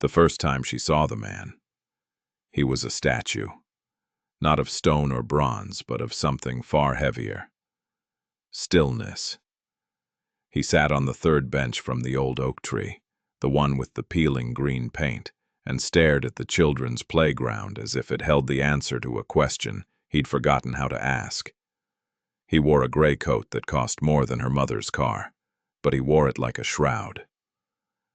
The first time she saw the man, he was a statue, not of stone or bronze, but of something far heavier. Stillness. He sat on the third bench from the old oak tree, the one with the peeling green paint, and stared at the children's playground as if it held the answer to a question he'd forgotten how to ask. He wore a gray coat that cost more than her mother's car, but he wore it like a shroud.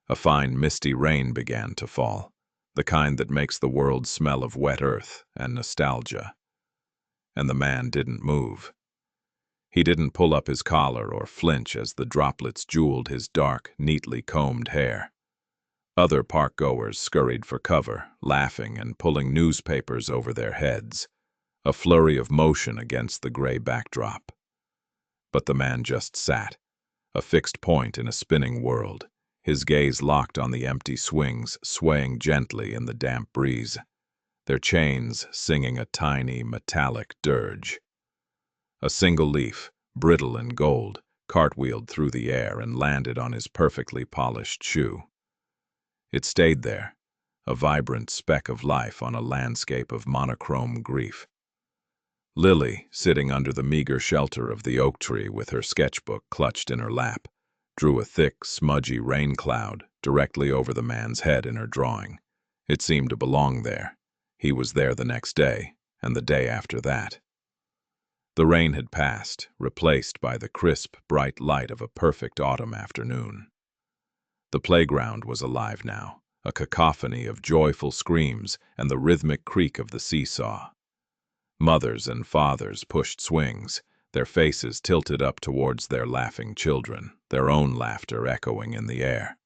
A fine misty rain began to fall, the kind that makes the world smell of wet earth and nostalgia. And the man didn't move. He didn't pull up his collar or flinch as the droplets jeweled his dark, neatly combed hair. Other park-goers scurried for cover, laughing and pulling newspapers over their heads, a flurry of motion against the gray backdrop. But the man just sat, a fixed point in a spinning world, his gaze locked on the empty swings swaying gently in the damp breeze, their chains singing a tiny, metallic dirge. A single leaf, brittle and gold, cartwheeled through the air and landed on his perfectly polished shoe. It stayed there, a vibrant speck of life on a landscape of monochrome grief. Lily, sitting under the meager shelter of the oak tree with her sketchbook clutched in her lap, drew a thick, smudgy rain cloud directly over the man's head in her drawing. It seemed to belong there. He was there the next day, and the day after that. The rain had passed, replaced by the crisp, bright light of a perfect autumn afternoon. The playground was alive now, a cacophony of joyful screams and the rhythmic creak of the seesaw. Mothers and fathers pushed swings, their faces tilted up towards their laughing children, their own laughter echoing in the air.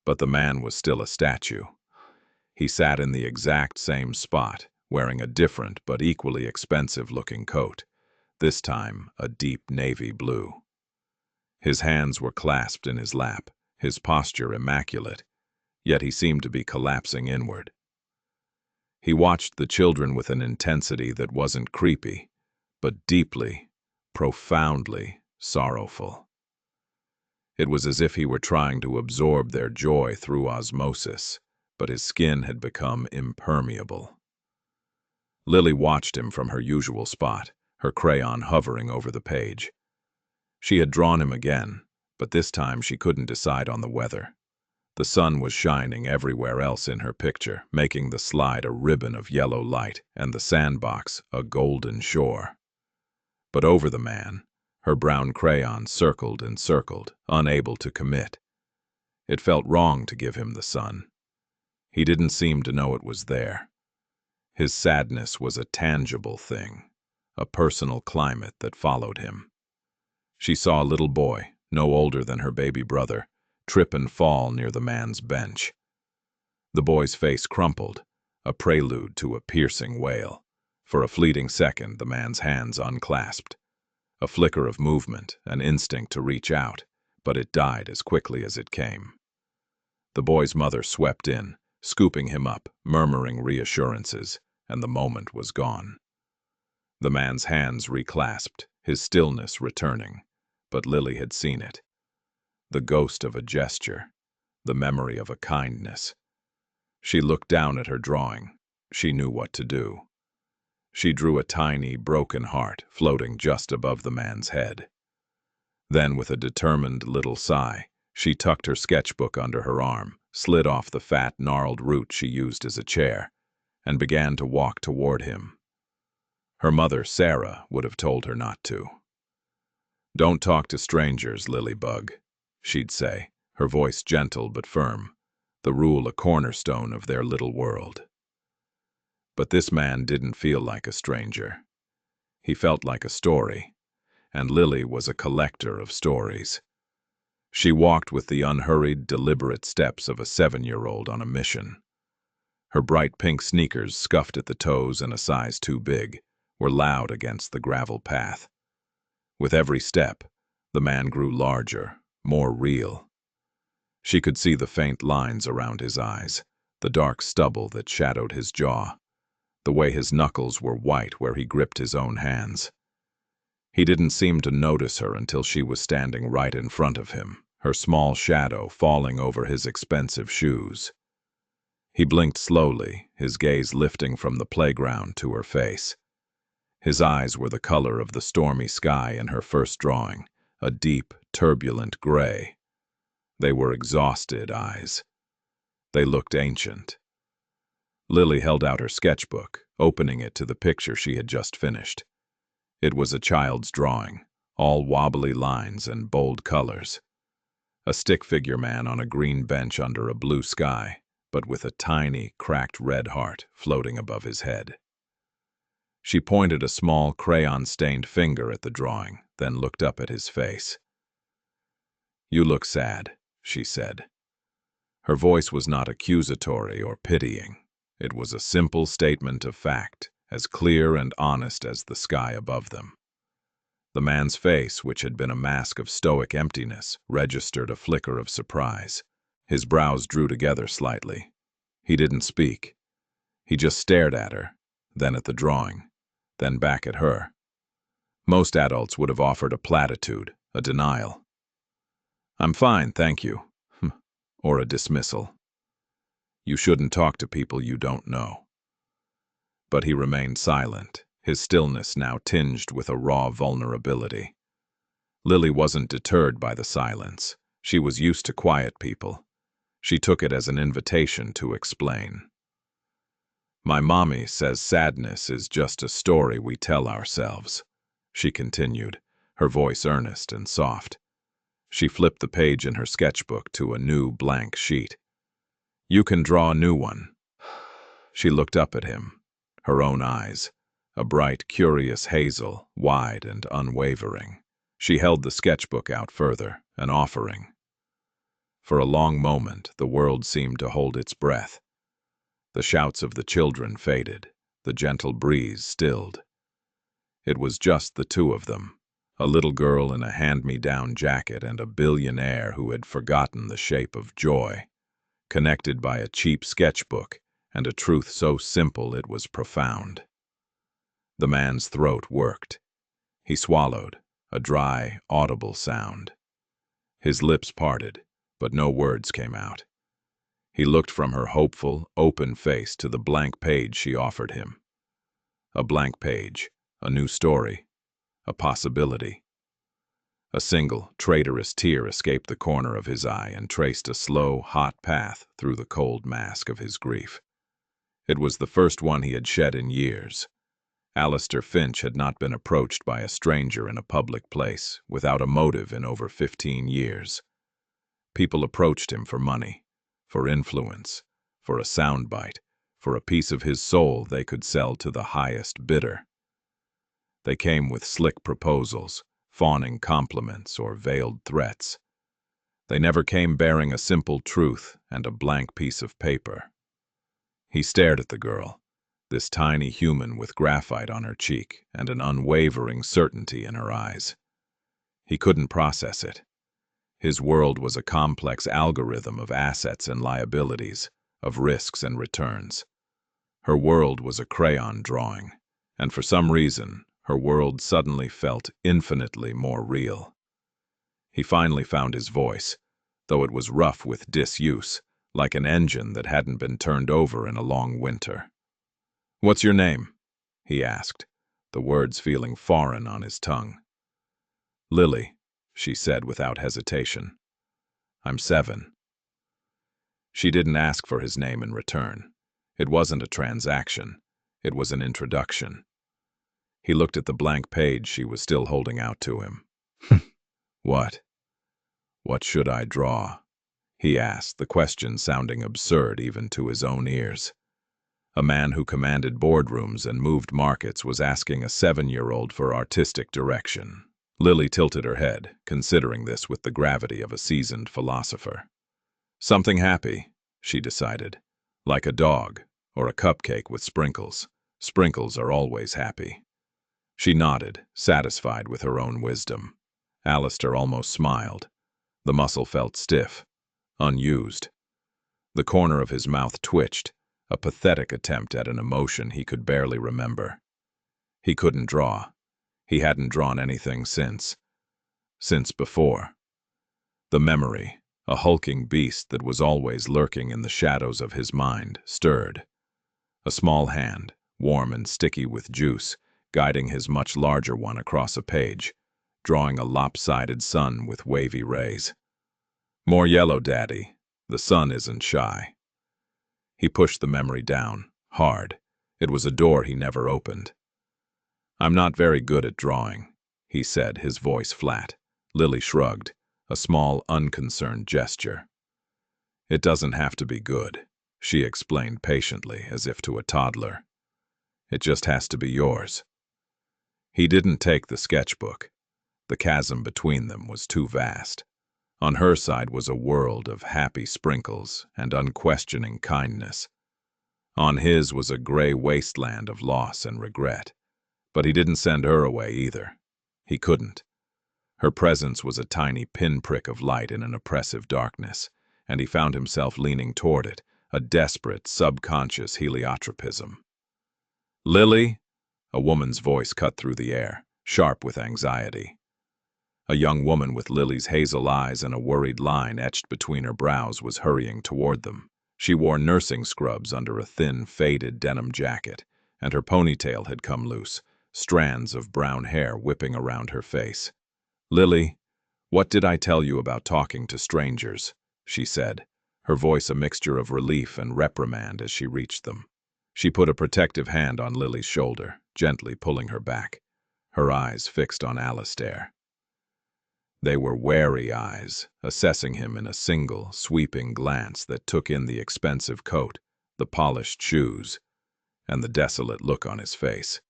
But the man was still a statue. He sat in the exact same spot, wearing a different but equally expensive-looking coat, this time a deep navy blue. His hands were clasped in his lap, his posture immaculate, yet he seemed to be collapsing inward. He watched the children with an intensity that wasn't creepy, but deeply, profoundly sorrowful. It was as if he were trying to absorb their joy through osmosis, but his skin had become impermeable. Lily watched him from her usual spot, her crayon hovering over the page. She had drawn him again, but this time she couldn't decide on the weather. The sun was shining everywhere else in her picture, making the slide a ribbon of yellow light and the sandbox a golden shore. But over the man, her brown crayon circled and circled, unable to commit. It felt wrong to give him the sun. He didn't seem to know it was there. His sadness was a tangible thing, a personal climate that followed him. She saw a little boy, no older than her baby brother, trip and fall near the man's bench. The boy's face crumpled, a prelude to a piercing wail. For a fleeting second, the man's hands unclasped. A flicker of movement, an instinct to reach out, but it died as quickly as it came. The boy's mother swept in, scooping him up, murmuring reassurances, and the moment was gone. The man's hands reclasped, his stillness returning, but Lily had seen it. The ghost of a gesture, the memory of a kindness. She looked down at her drawing. She knew what to do. She drew a tiny, broken heart floating just above the man's head. Then, with a determined little sigh, she tucked her sketchbook under her arm, slid off the fat, gnarled root she used as a chair, and began to walk toward him. Her mother, Sarah, would have told her not to. "Don't talk to strangers, Lilybug," she'd say, her voice gentle but firm, the rule a cornerstone of their little world. But this man didn't feel like a stranger. He felt like a story, and Lily was a collector of stories. She walked with the unhurried, deliberate steps of a 7-year-old on a mission. Her bright pink sneakers, scuffed at the toes and a size too big, were loud against the gravel path. With every step, the man grew larger, more real. She could see the faint lines around his eyes, the dark stubble that shadowed his jaw, the way his knuckles were white where he gripped his own hands. He didn't seem to notice her until she was standing right in front of him, her small shadow falling over his expensive shoes. He blinked slowly, his gaze lifting from the playground to her face. His eyes were the color of the stormy sky in her first drawing, a deep, turbulent gray. They were exhausted eyes. They looked ancient. Lily held out her sketchbook, opening it to the picture she had just finished. It was a child's drawing, all wobbly lines and bold colors. A stick figure man on a green bench under a blue sky, but with a tiny, cracked red heart floating above his head. She pointed a small, crayon-stained finger at the drawing, then looked up at his face. "You look sad," she said. Her voice was not accusatory or pitying. It was a simple statement of fact, as clear and honest as the sky above them. The man's face, which had been a mask of stoic emptiness, registered a flicker of surprise. His brows drew together slightly. He didn't speak. He just stared at her, then at the drawing, then back at her. Most adults would have offered a platitude, a denial. "I'm fine, thank you," or a dismissal. "You shouldn't talk to people you don't know." But he remained silent, his stillness now tinged with a raw vulnerability. Lily wasn't deterred by the silence. She was used to quiet people. She took it as an invitation to explain. "My mommy says sadness is just a story we tell ourselves," she continued, her voice earnest and soft. She flipped the page in her sketchbook to a new blank sheet. "You can draw a new one." She looked up at him, her own eyes, a bright, curious hazel, wide and unwavering. She held the sketchbook out further, an offering. For a long moment, the world seemed to hold its breath. The shouts of the children faded, the gentle breeze stilled. It was just the two of them, a little girl in a hand-me-down jacket and a billionaire who had forgotten the shape of joy, connected by a cheap sketchbook and a truth so simple it was profound. The man's throat worked. He swallowed, a dry, audible sound. His lips parted, but no words came out. He looked from her hopeful, open face to the blank page she offered him. A blank page, a new story, a possibility. A single, traitorous tear escaped the corner of his eye and traced a slow, hot path through the cold mask of his grief. It was the first one he had shed in years. Alistair Finch had not been approached by a stranger in a public place, without a motive in over 15 years. People approached him for money, for influence, for a soundbite, for a piece of his soul they could sell to the highest bidder. They came with slick proposals, fawning compliments, or veiled threats. They never came bearing a simple truth and a blank piece of paper. He stared at the girl, this tiny human with graphite on her cheek and an unwavering certainty in her eyes. He couldn't process it. His world was a complex algorithm of assets and liabilities, of risks and returns. Her world was a crayon drawing, and for some reason, her world suddenly felt infinitely more real. He finally found his voice, though it was rough with disuse, like an engine that hadn't been turned over in a long winter. "What's your name?" he asked, the words feeling foreign on his tongue. "Lily," she said without hesitation. "I'm 7. She didn't ask for his name in return. It wasn't a transaction. It was an introduction. He looked at the blank page she was still holding out to him. "What? What should I draw?" he asked, the question sounding absurd even to his own ears. A man who commanded boardrooms and moved markets was asking a 7-year-old for artistic direction. Lily tilted her head, considering this with the gravity of a seasoned philosopher. "Something happy," she decided. "Like a dog, or a cupcake with sprinkles. Sprinkles are always happy." She nodded, satisfied with her own wisdom. Alistair almost smiled. The muscle felt stiff, unused. The corner of his mouth twitched, a pathetic attempt at an emotion he could barely remember. He couldn't draw. He hadn't drawn anything since before. The memory, A hulking beast that was always lurking in the shadows of his mind, stirred. A small hand, warm and sticky with juice, guiding his much larger one across a page, drawing a lopsided sun with wavy rays. More yellow, Daddy. The sun isn't shy. He pushed the memory down, hard. It was a door he never opened. I'm not very good at drawing, he said, his voice flat. Lily shrugged, a small, unconcerned gesture. It doesn't have to be good, she explained patiently, as if to a toddler. It just has to be yours. He didn't take the sketchbook. The chasm between them was too vast. On her side was a world of happy sprinkles and unquestioning kindness. On his was a gray wasteland of loss and regret. But he didn't send her away either. He couldn't. Her presence was a tiny pinprick of light in an oppressive darkness, and he found himself leaning toward it, a desperate, subconscious heliotropism. Lily? A woman's voice cut through the air, sharp with anxiety. A young woman with Lily's hazel eyes and a worried line etched between her brows was hurrying toward them. She wore nursing scrubs under a thin, faded denim jacket, and her ponytail had come loose, strands of brown hair whipping around her face. Lily, what did I tell you about talking to strangers? She said, her voice a mixture of relief and reprimand as she reached them. She put a protective hand on Lily's shoulder, gently pulling her back, her eyes fixed on Alistair. They were wary eyes, assessing him in a single, sweeping glance that took in the expensive coat, the polished shoes, and the desolate look on his face.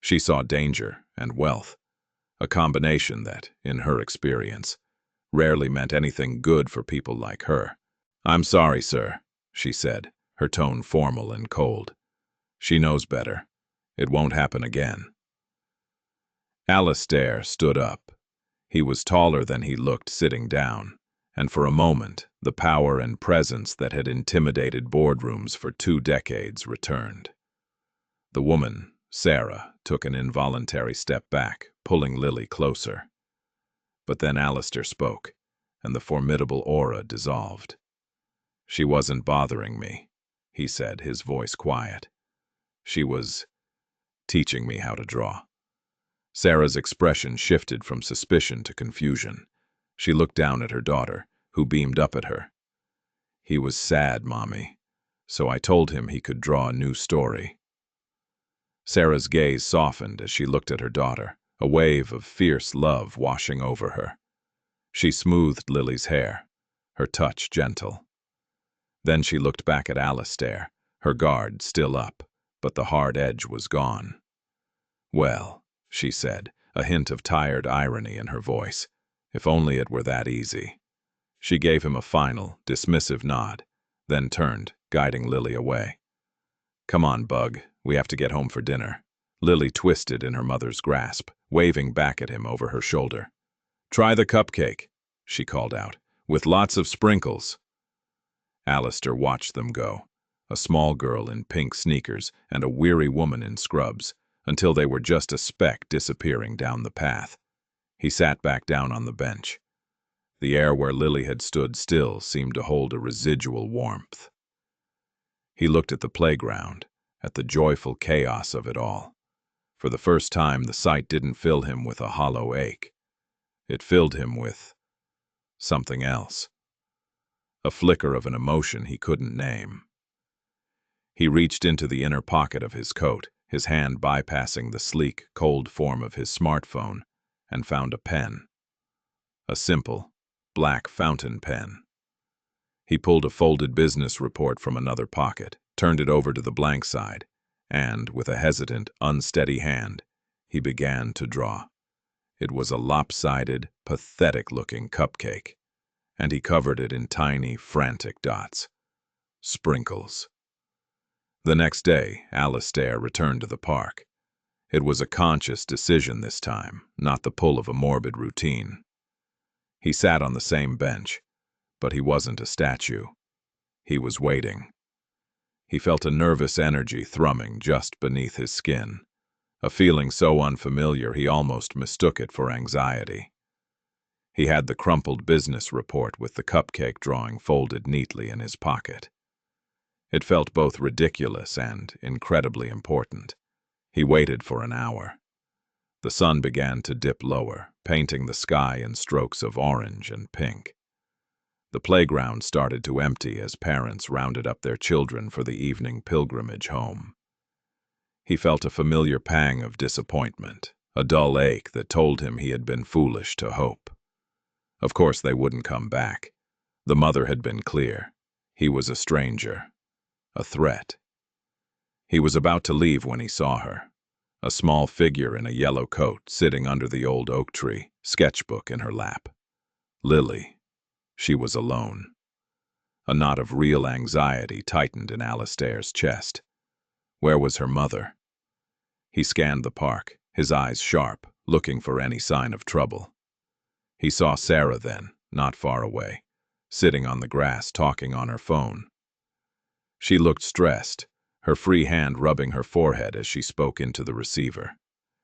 She saw danger and wealth, a combination that, in her experience, rarely meant anything good for people like her. I'm sorry, sir, she said, her tone formal and cold. She knows better. It won't happen again. Alistair stood up. He was taller than he looked sitting down, and for a moment, the power and presence that had intimidated boardrooms for 2 decades returned. The woman, Sarah, took an involuntary step back, pulling Lily closer. But then Alistair spoke, and the formidable aura dissolved. She wasn't bothering me, he said, his voice quiet. She was teaching me how to draw. Sarah's expression shifted from suspicion to confusion. She looked down at her daughter, who beamed up at her. He was sad, Mommy, so I told him he could draw a new story. Sarah's gaze softened as she looked at her daughter, a wave of fierce love washing over her. She smoothed Lily's hair, her touch gentle. Then she looked back at Alistair, her guard still up, but the hard edge was gone. Well, she said, a hint of tired irony in her voice. If only it were that easy. She gave him a final, dismissive nod, then turned, guiding Lily away. Come on, Bug, we have to get home for dinner. Lily twisted in her mother's grasp, waving back at him over her shoulder. Try the cupcake, she called out, with lots of sprinkles. Alistair watched them go, a small girl in pink sneakers and a weary woman in scrubs, until they were just a speck disappearing down the path. He sat back down on the bench. The air where Lily had stood still seemed to hold a residual warmth. He looked at the playground, at the joyful chaos of it all. For the first time, the sight didn't fill him with a hollow ache. It filled him with something else. A flicker of an emotion he couldn't name. He reached into the inner pocket of his coat, his hand bypassing the sleek, cold form of his smartphone, and found a pen. A simple, black fountain pen. He pulled a folded business report from another pocket, turned it over to the blank side, and, with a hesitant, unsteady hand, he began to draw. It was a lopsided, pathetic-looking cupcake, and he covered it in tiny, frantic dots. Sprinkles. The next day, Alistair returned to the park. It was a conscious decision this time, not the pull of a morbid routine. He sat on the same bench, but he wasn't a statue. He was waiting. He felt a nervous energy thrumming just beneath his skin, a feeling so unfamiliar he almost mistook it for anxiety. He had the crumpled business report with the cupcake drawing folded neatly in his pocket. It felt both ridiculous and incredibly important. He waited for an hour. The sun began to dip lower, painting the sky in strokes of orange and pink. The playground started to empty as parents rounded up their children for the evening pilgrimage home. He felt a familiar pang of disappointment, a dull ache that told him he had been foolish to hope. Of course they wouldn't come back. The mother had been clear. He was a stranger, a threat. He was about to leave when he saw her, a small figure in a yellow coat sitting under the old oak tree, sketchbook in her lap. Lily. She was alone. A knot of real anxiety tightened in Alistair's chest. Where was her mother? He scanned the park, his eyes sharp, looking for any sign of trouble. He saw Sarah then, not far away, sitting on the grass talking on her phone. She looked stressed, her free hand rubbing her forehead as she spoke into the receiver.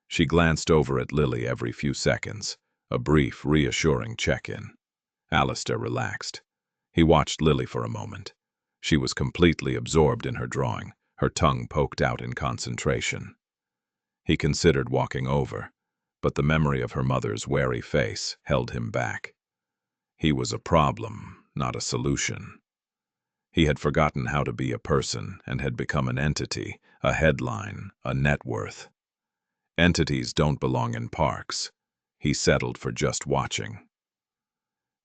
She glanced over at Lily every few seconds, a brief, reassuring check-in. Alistair relaxed. He watched Lily for a moment. She was completely absorbed in her drawing, her tongue poked out in concentration. He considered walking over, but the memory of her mother's wary face held him back. He was a problem, not a solution. He had forgotten how to be a person and had become an entity, a headline, a net worth. Entities don't belong in parks. He settled for just watching.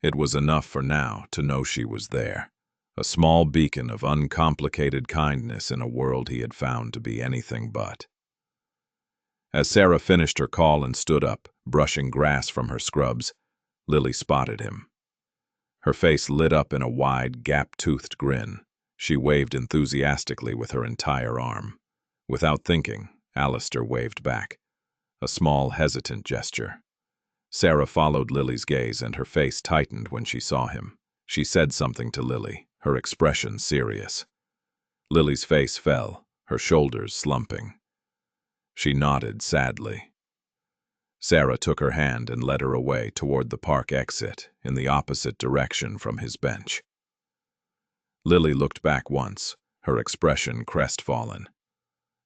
It was enough for now to know she was there, a small beacon of uncomplicated kindness in a world he had found to be anything but. As Sarah finished her call and stood up, brushing grass from her scrubs, Lily spotted him. Her face lit up in a wide, gap-toothed grin. She waved enthusiastically with her entire arm. Without thinking, Alistair waved back, a small, hesitant gesture. Sarah followed Lily's gaze and her face tightened when she saw him. She said something to Lily, her expression serious. Lily's face fell, her shoulders slumping. She nodded sadly. Sarah took her hand and led her away toward the park exit, in the opposite direction from his bench. Lily looked back once, her expression crestfallen.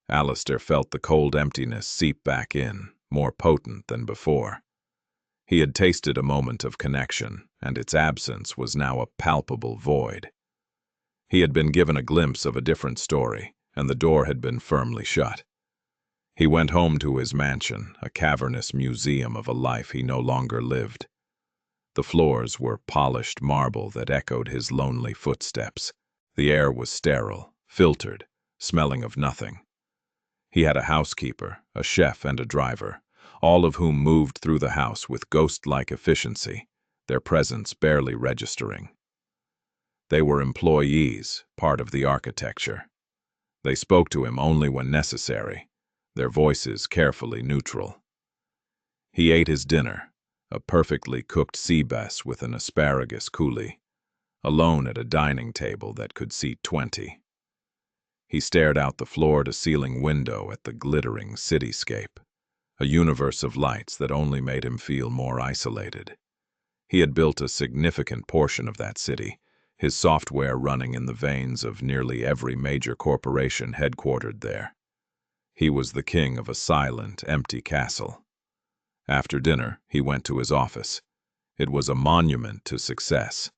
Alistair felt the cold emptiness seep back in, more potent than before. He had tasted a moment of connection, and its absence was now a palpable void. He had been given a glimpse of a different story, and the door had been firmly shut. He went home to his mansion, a cavernous museum of a life he no longer lived. The floors were polished marble that echoed his lonely footsteps. The air was sterile, filtered, smelling of nothing. He had a housekeeper, a chef, and a driver, all of whom moved through the house with ghost-like efficiency, their presence barely registering. They were employees, part of the architecture. They spoke to him only when necessary, their voices carefully neutral. He ate his dinner, a perfectly cooked sea bass with an asparagus coulis, alone at a dining table that could seat 20. He stared out the floor-to-ceiling window at the glittering cityscape, a universe of lights that only made him feel more isolated. He had built a significant portion of that city, his software running in the veins of nearly every major corporation headquartered there. He was the king of a silent, empty castle. After dinner, he went to his office. It was a monument to success.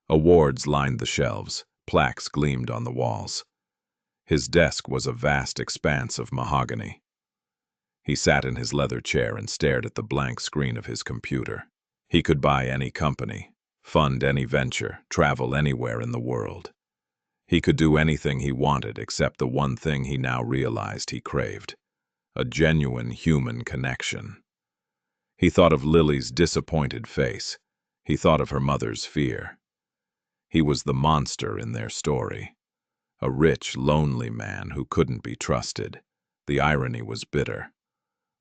Awards lined the shelves, plaques gleamed on the walls. His desk was a vast expanse of mahogany. He sat in his leather chair and stared at the blank screen of his computer. He could buy any company, fund any venture, travel anywhere in the world. He could do anything he wanted except the one thing he now realized he craved: a genuine human connection. He thought of Lily's disappointed face. He thought of her mother's fear. He was the monster in their story. A rich, lonely man who couldn't be trusted. The irony was bitter.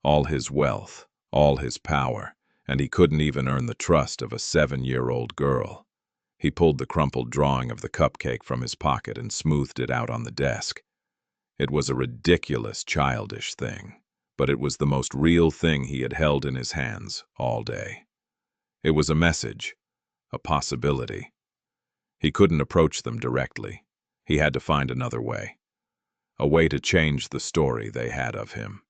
All his wealth, all his power, and he couldn't even earn the trust of a 7-year-old girl. He pulled the crumpled drawing of the cupcake from his pocket and smoothed it out on the desk. It was a ridiculous, childish thing, but it was the most real thing he had held in his hands all day. It was a message, a possibility. He couldn't approach them directly. He had to find another way. A way to change the story they had of him.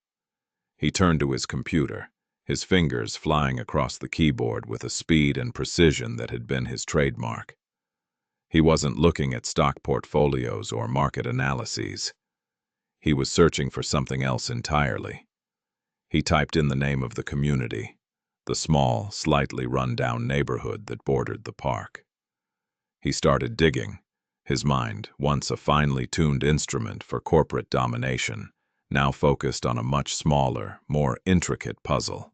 He turned to his computer, his fingers flying across the keyboard with a speed and precision that had been his trademark. He wasn't looking at stock portfolios or market analyses. He was searching for something else entirely. He typed in the name of the community, the small, slightly run-down neighborhood that bordered the park. He started digging, his mind, once a finely tuned instrument for corporate domination, now focused on a much smaller, more intricate puzzle.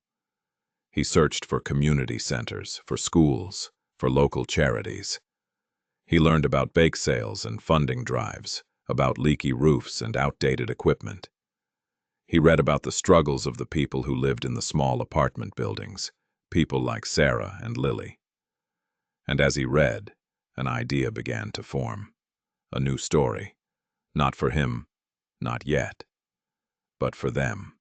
He searched for community centers, for schools, for local charities. He learned about bake sales and funding drives, about leaky roofs and outdated equipment. He read about the struggles of the people who lived in the small apartment buildings, people like Sarah and Lily. And as he read, an idea began to form. A new story. Not for him, not yet, but for them.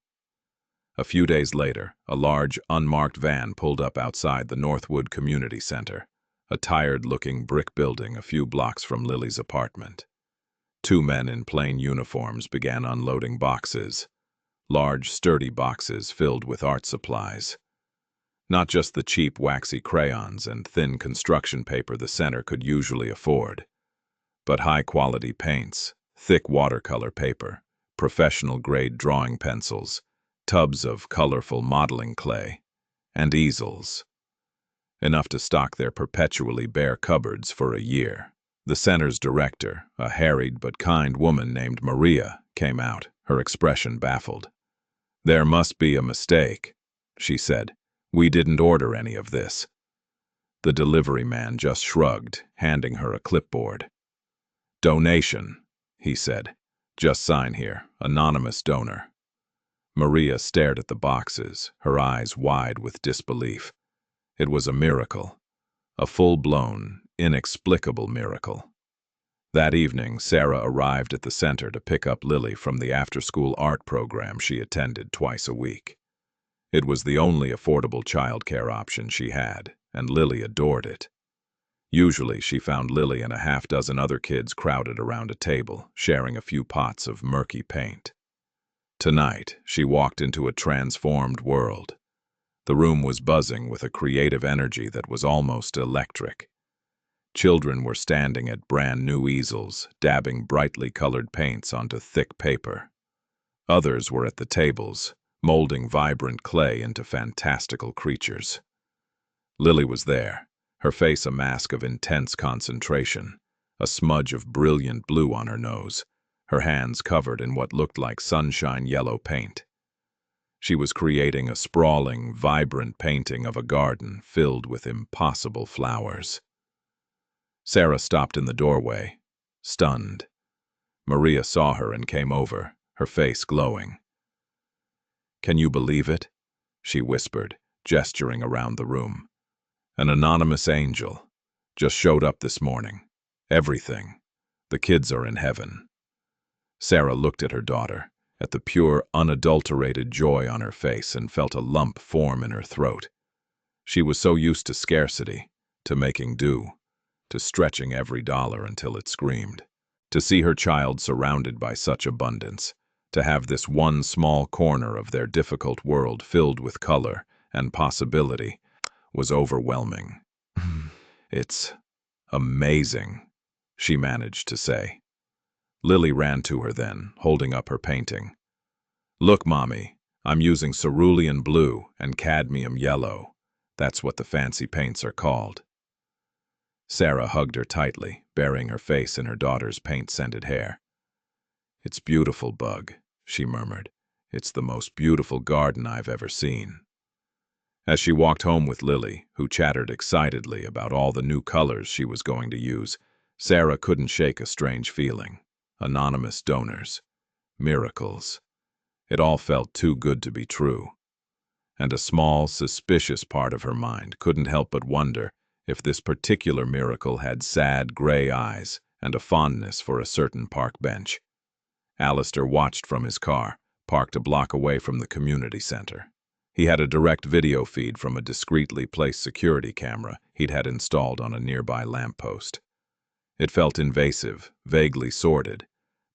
A few days later, a large, unmarked van pulled up outside the Northwood Community Center, a tired-looking brick building a few blocks from Lily's apartment. Two men in plain uniforms began unloading boxes, large, sturdy boxes filled with art supplies. Not just the cheap, waxy crayons and thin construction paper the center could usually afford, but high-quality paints, thick watercolor paper, professional-grade drawing pencils, tubs of colorful modeling clay, and easels. Enough to stock their perpetually bare cupboards for a year. The center's director, a harried but kind woman named Maria, came out, her expression baffled. "There must be a mistake," she said. "We didn't order any of this." The delivery man just shrugged, handing her a clipboard. "Donation," he said. "Just sign here, anonymous donor." Maria stared at the boxes, her eyes wide with disbelief. It was a miracle, a full-blown, inexplicable miracle. That evening, Sarah arrived at the center to pick up Lily from the after-school art program she attended twice a week. It was the only affordable childcare option she had, and Lily adored it. Usually, she found Lily and a half-dozen other kids crowded around a table, sharing a few pots of murky paint. Tonight, she walked into a transformed world. The room was buzzing with a creative energy that was almost electric. Children were standing at brand-new easels, dabbing brightly colored paints onto thick paper. Others were at the tables, molding vibrant clay into fantastical creatures. Lily was there, her face a mask of intense concentration, a smudge of brilliant blue on her nose, her hands covered in what looked like sunshine yellow paint. She was creating a sprawling, vibrant painting of a garden filled with impossible flowers. Sarah stopped in the doorway, stunned. Maria saw her and came over, her face glowing. "Can you believe it?" she whispered, gesturing around the room. "An anonymous angel. Just showed up this morning. Everything. The kids are in heaven." Sarah looked at her daughter, at the pure, unadulterated joy on her face, and felt a lump form in her throat. She was so used to scarcity, to making do, to stretching every dollar until it screamed. To see her child surrounded by such abundance, to have this one small corner of their difficult world filled with color and possibility, was overwhelming. "It's amazing," she managed to say. Lily ran to her then, holding up her painting. "Look, Mommy, I'm using cerulean blue and cadmium yellow. That's what the fancy paints are called." Sarah hugged her tightly, burying her face in her daughter's paint-scented hair. "It's beautiful, Bug," she murmured. "It's the most beautiful garden I've ever seen." As she walked home with Lily, who chattered excitedly about all the new colors she was going to use, Sarah couldn't shake a strange feeling. Anonymous donors. Miracles. It all felt too good to be true. And a small, suspicious part of her mind couldn't help but wonder if this particular miracle had sad, gray eyes and a fondness for a certain park bench. Alistair watched from his car, parked a block away from the community center. He had a direct video feed from a discreetly placed security camera he'd had installed on a nearby lamppost. It felt invasive, vaguely sordid,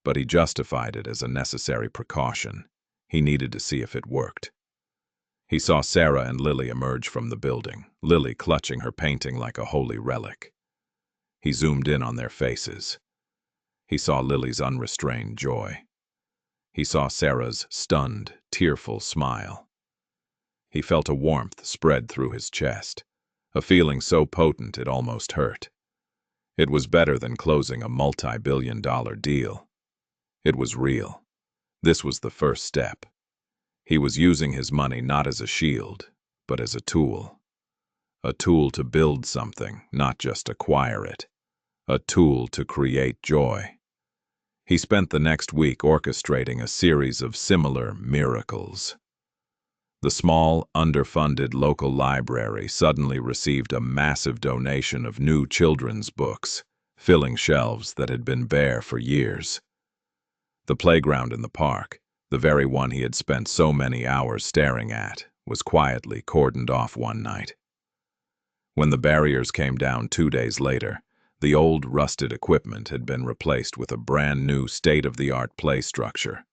but he justified it as a necessary precaution. He needed to see if it worked. He saw Sarah and Lily emerge from the building, Lily clutching her painting like a holy relic. He zoomed in on their faces. He saw Lily's unrestrained joy. He saw Sarah's stunned, tearful smile. He felt a warmth spread through his chest, a feeling so potent it almost hurt. It was better than closing a multi-billion-dollar deal. It was real. This was the first step. He was using his money not as a shield, but as a tool. A tool to build something, not just acquire it. A tool to create joy. He spent the next week orchestrating a series of similar miracles. The small, underfunded local library suddenly received a massive donation of new children's books, filling shelves that had been bare for years. The playground in the park, the very one he had spent so many hours staring at, was quietly cordoned off one night. When the barriers came down 2 days later, the old rusted equipment had been replaced with a brand new state-of-the-art play structure,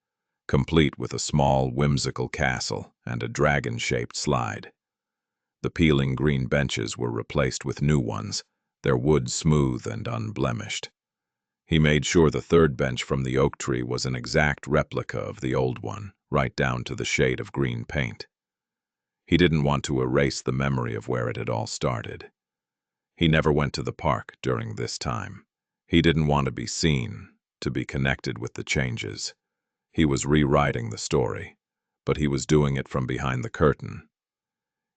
complete with a small, whimsical castle and a dragon-shaped slide. The peeling green benches were replaced with new ones, their wood smooth and unblemished. He made sure the third bench from the oak tree was an exact replica of the old one, right down to the shade of green paint. He didn't want to erase the memory of where it had all started. He never went to the park during this time. He didn't want to be seen, to be connected with the changes. He was rewriting the story, but he was doing it from behind the curtain.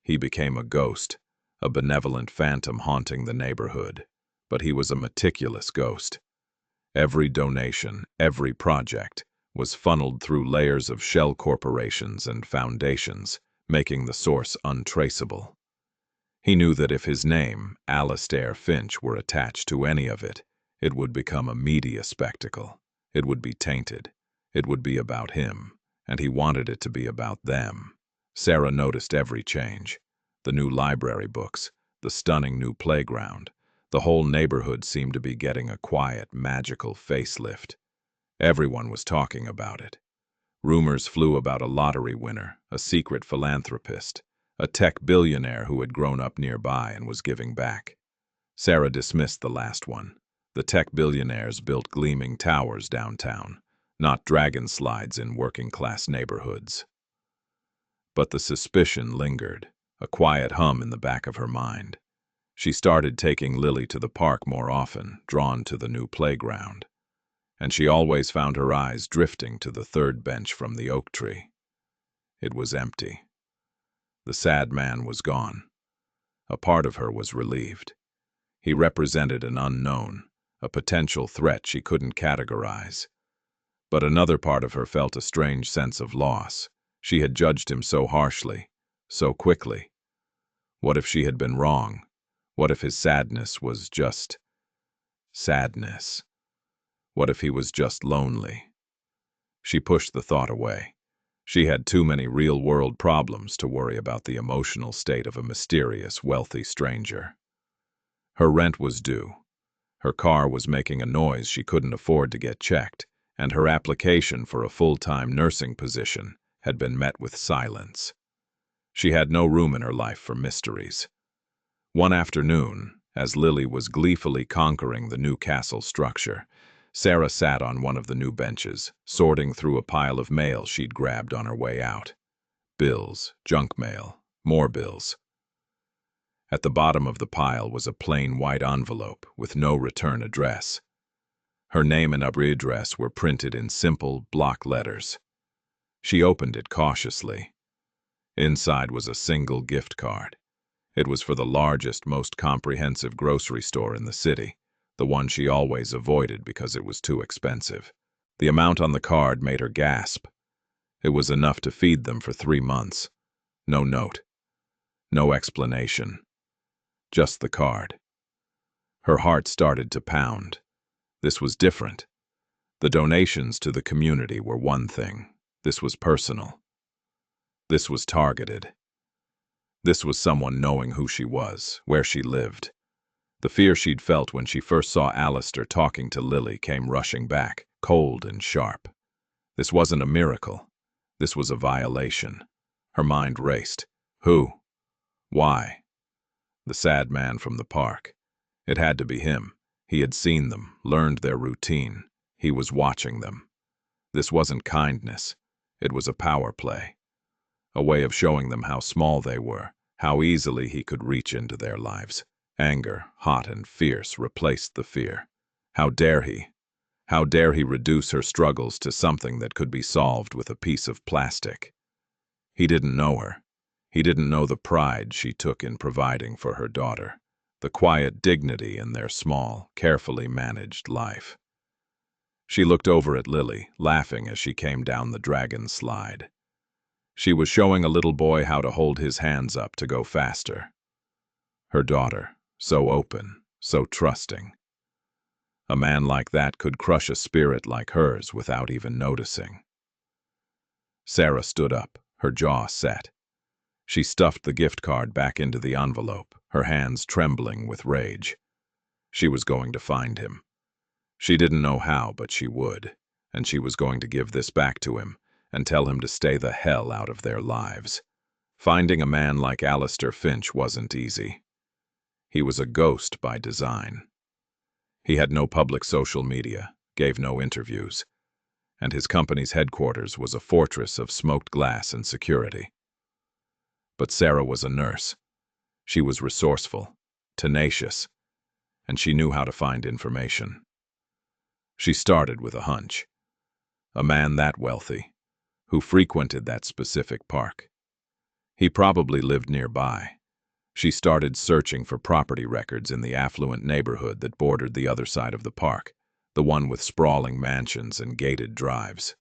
He became a ghost, a benevolent phantom haunting the neighborhood, but he was a meticulous ghost. Every donation, every project, was funneled through layers of shell corporations and foundations, making the source untraceable. He knew that if his name, Alastair Finch, were attached to any of it, it would become a media spectacle. It would be tainted. It would be about him, and he wanted it to be about them. Sarah noticed every change. The new library books, the stunning new playground. The whole neighborhood seemed to be getting a quiet, magical facelift. Everyone was talking about it. Rumors flew about a lottery winner, a secret philanthropist, a tech billionaire who had grown up nearby and was giving back. Sarah dismissed the last one. The tech billionaires built gleaming towers downtown, not dragon slides in working-class neighborhoods. But the suspicion lingered, a quiet hum in the back of her mind. She started taking Lily to the park more often, drawn to the new playground. And she always found her eyes drifting to the third bench from the oak tree. It was empty. The sad man was gone. A part of her was relieved. He represented an unknown, a potential threat she couldn't categorize. But another part of her felt a strange sense of loss. She had judged him so harshly, so quickly. What if she had been wrong? What if his sadness was just sadness? What if he was just lonely? She pushed the thought away. She had too many real-world problems to worry about the emotional state of a mysterious, wealthy stranger. Her rent was due. Her car was making a noise she couldn't afford to get checked, and her application for a full-time nursing position had been met with silence. She had no room in her life for mysteries. One afternoon, as Lily was gleefully conquering the new castle structure, Sarah sat on one of the new benches, sorting through a pile of mail she'd grabbed on her way out. Bills, junk mail, more bills. At the bottom of the pile was a plain white envelope with no return address. Her name and address were printed in simple, block letters. She opened it cautiously. Inside was a single gift card. It was for the largest, most comprehensive grocery store in the city, the one she always avoided because it was too expensive. The amount on the card made her gasp. It was enough to feed them for 3 months. No note. No explanation. Just the card. Her heart started to pound. This was different. The donations to the community were one thing. This was personal. This was targeted. This was someone knowing who she was, where she lived. The fear she'd felt when she first saw Alistair talking to Lily came rushing back, cold and sharp. This wasn't a miracle. This was a violation. Her mind raced. Who? Why? The sad man from the park. It had to be him. He had seen them, learned their routine. He was watching them. This wasn't kindness. It was a power play. A way of showing them how small they were, how easily he could reach into their lives. Anger, hot and fierce, replaced the fear. How dare he? How dare he reduce her struggles to something that could be solved with a piece of plastic? He didn't know her. He didn't know the pride she took in providing for her daughter, the quiet dignity in their small, carefully managed life. She looked over at Lily, laughing as she came down the dragon slide. She was showing a little boy how to hold his hands up to go faster. Her daughter, so open, so trusting. A man like that could crush a spirit like hers without even noticing. Sarah stood up, her jaw set. She stuffed the gift card back into the envelope, her hands trembling with rage. She was going to find him. She didn't know how, but she would, and she was going to give this back to him and tell him to stay the hell out of their lives. Finding a man like Alistair Finch wasn't easy. He was a ghost by design. He had no public social media, gave no interviews, and his company's headquarters was a fortress of smoked glass and security. But Sarah was a nurse. She was resourceful, tenacious, and she knew how to find information. She started with a hunch. A man that wealthy, who frequented that specific park. He probably lived nearby. She started searching for property records in the affluent neighborhood that bordered the other side of the park, the one with sprawling mansions and gated drives.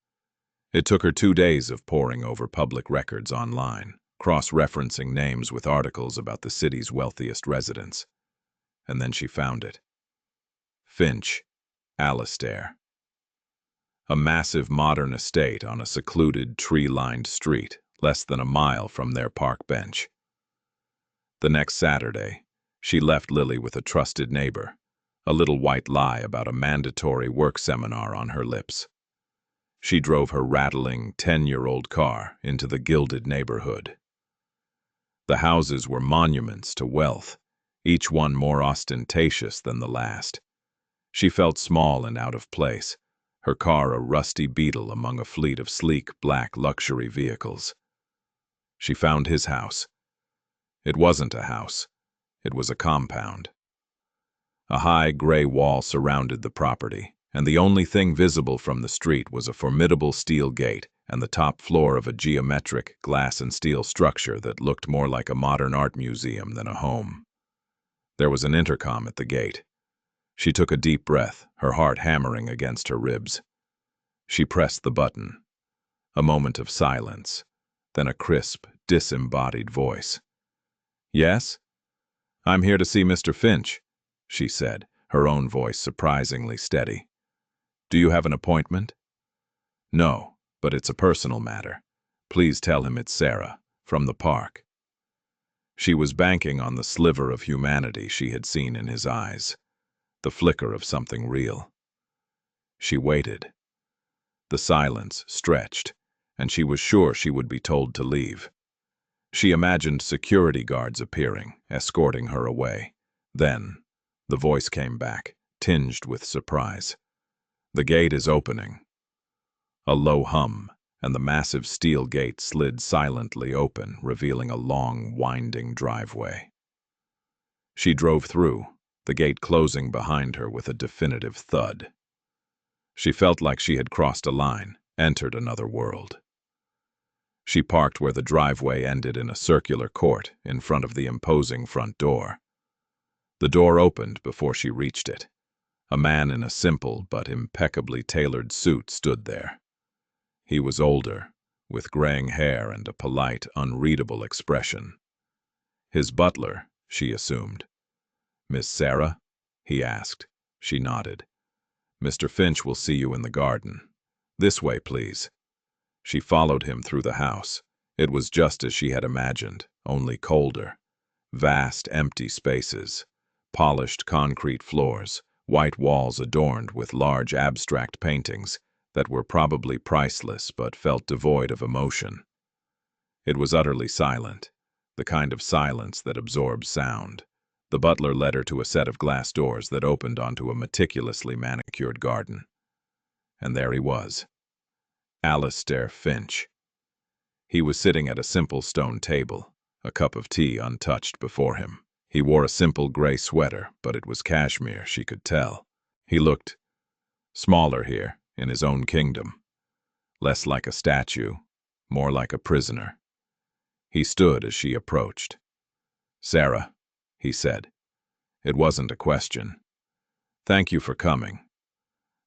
It took her 2 days of poring over public records online, cross-referencing names with articles about the city's wealthiest residents. And then she found it. Finch, Alistair. A massive modern estate on a secluded, tree-lined street, less than a mile from their park bench. The next Saturday, she left Lily with a trusted neighbor, a little white lie about a mandatory work seminar on her lips. She drove her rattling, 10-year-old car into the gilded neighborhood. The houses were monuments to wealth, each one more ostentatious than the last. She felt small and out of place, her car a rusty beetle among a fleet of sleek, black luxury vehicles. She found his house. It wasn't a house. It was a compound. A high gray wall surrounded the property, and the only thing visible from the street was a formidable steel gate and the top floor of a geometric glass and steel structure that looked more like a modern art museum than a home. There was an intercom at the gate. She took a deep breath, her heart hammering against her ribs. She pressed the button. A moment of silence, then a crisp, disembodied voice. "Yes? I'm here to see Mr. Finch," she said, her own voice surprisingly steady. "Do you have an appointment?" "No, but it's a personal matter. Please tell him it's Sarah, from the park." She was banking on the sliver of humanity she had seen in his eyes, the flicker of something real. She waited. The silence stretched, and she was sure she would be told to leave. She imagined security guards appearing, escorting her away. Then, the voice came back, tinged with surprise. "The gate is opening." A low hum, and the massive steel gate slid silently open, revealing a long, winding driveway. She drove through, the gate closing behind her with a definitive thud. She felt like she had crossed a line, entered another world. She parked where the driveway ended in a circular court in front of the imposing front door. The door opened before she reached it. A man in a simple but impeccably tailored suit stood there. He was older, with graying hair and a polite, unreadable expression. His butler, she assumed. "Miss Sarah?" he asked. She nodded. "Mr. Finch will see you in the garden. This way, please." She followed him through the house. It was just as she had imagined, only colder. Vast, empty spaces, polished concrete floors, white walls adorned with large abstract paintings that were probably priceless but felt devoid of emotion. It was utterly silent, the kind of silence that absorbs sound. The butler led her to a set of glass doors that opened onto a meticulously manicured garden. And there he was, Alistair Finch. He was sitting at a simple stone table, a cup of tea untouched before him. He wore a simple gray sweater, but it was cashmere, she could tell. He looked smaller here, in his own kingdom. Less like a statue, more like a prisoner. He stood as she approached. "Sarah," he said. It wasn't a question. "Thank you for coming."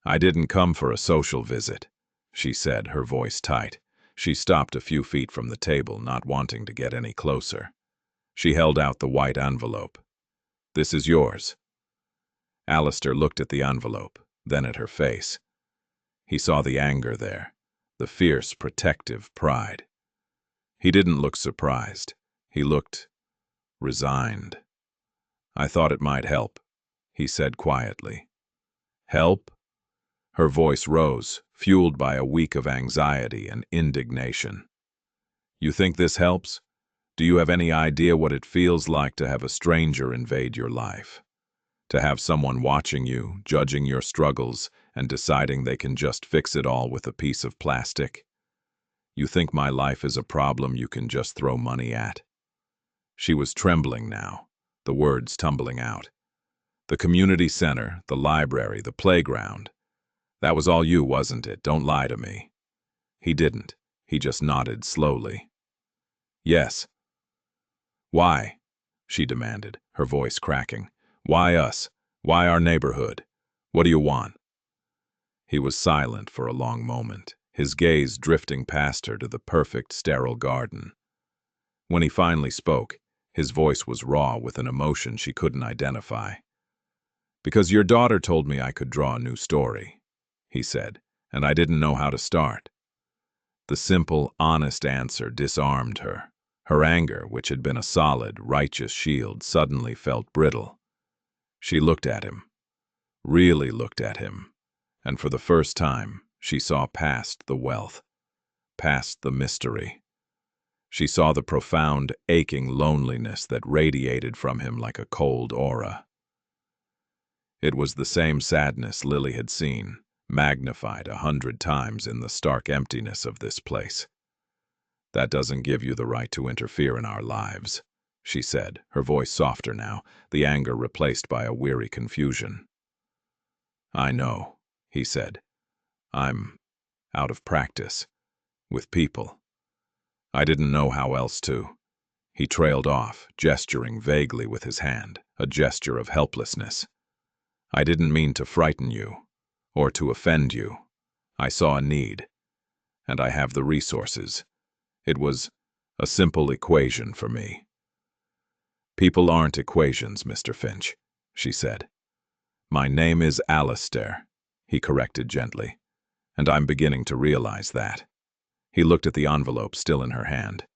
"I didn't come for a social visit," she said, her voice tight. She stopped a few feet from the table, not wanting to get any closer. She held out the white envelope. "This is yours." Alistair looked at the envelope, then at her face. He saw the anger there, the fierce, protective pride. He didn't look surprised. He looked resigned. "I thought it might help," he said quietly. "Help?" Her voice rose, fueled by a week of anxiety and indignation. "You think this helps? Do you have any idea what it feels like to have a stranger invade your life? To have someone watching you, judging your struggles, and deciding they can just fix it all with a piece of plastic? You think my life is a problem you can just throw money at?" She was trembling now, the words tumbling out. "The community center, the library, the playground. That was all you, wasn't it? Don't lie to me." He didn't. He just nodded slowly. "Yes." "Why?" she demanded, her voice cracking. "Why us? Why our neighborhood? What do you want?" He was silent for a long moment, his gaze drifting past her to the perfect, sterile garden. When he finally spoke, his voice was raw with an emotion she couldn't identify. "Because your daughter told me I could draw a new story," he said, "and I didn't know how to start." The simple, honest answer disarmed her. Her anger, which had been a solid, righteous shield, suddenly felt brittle. She looked at him, really looked at him, and for the first time, she saw past the wealth, past the mystery. She saw the profound, aching loneliness that radiated from him like a cold aura. It was the same sadness Lily had seen, magnified 100 times in the stark emptiness of this place. "That doesn't give you the right to interfere in our lives," she said, her voice softer now, the anger replaced by a weary confusion. "I know," he said. "I'm out of practice with people. I didn't know how else to." He trailed off, gesturing vaguely with his hand, a gesture of helplessness. "I didn't mean to frighten you, or to offend you. I saw a need, and I have the resources. It was a simple equation for me." "People aren't equations, Mr. Finch," she said. "My name is Alistair," he corrected gently, "and I'm beginning to realize that." He looked at the envelope still in her hand.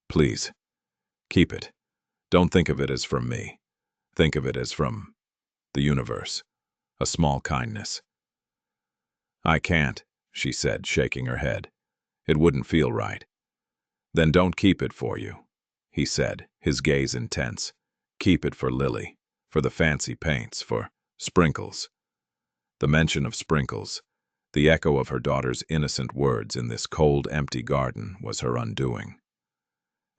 "Please, keep it. Don't think of it as from me. Think of it as from the universe. A small kindness." "I can't," she said, shaking her head. "It wouldn't feel right." "Then don't keep it for you," he said, his gaze intense. "Keep it for Lily, for the fancy paints, for sprinkles." The mention of sprinkles, the echo of her daughter's innocent words in this cold, empty garden, was her undoing.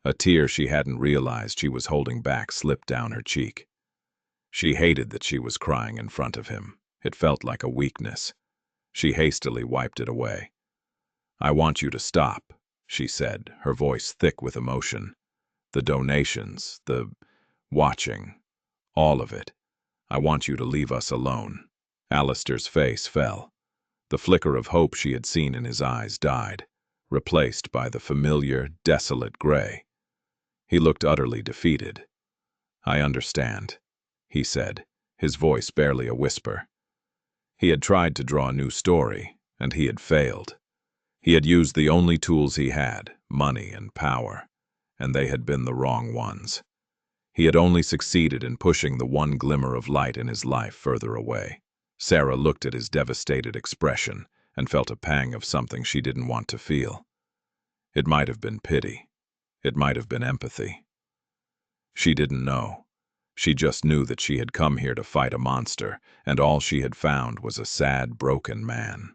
A tear she hadn't realized she was holding back slipped down her cheek. She hated that she was crying in front of him. It felt like a weakness. She hastily wiped it away. "I want you to stop," she said, her voice thick with emotion. "The donations, the watching, all of it. I want you to leave us alone." Alistair's face fell. The flicker of hope she had seen in his eyes died, replaced by the familiar, desolate gray. He looked utterly defeated. "I understand," he said, his voice barely a whisper. He had tried to draw a new story, and he had failed. He had used the only tools he had, money, and power, and they had been the wrong ones. He had only succeeded in pushing the one glimmer of light in his life further away. Sarah looked at his devastated expression and felt a pang of something she didn't want to feel. It might have been pity. It might have been empathy. She didn't know. She just knew that she had come here to fight a monster, and all she had found was a sad, broken man.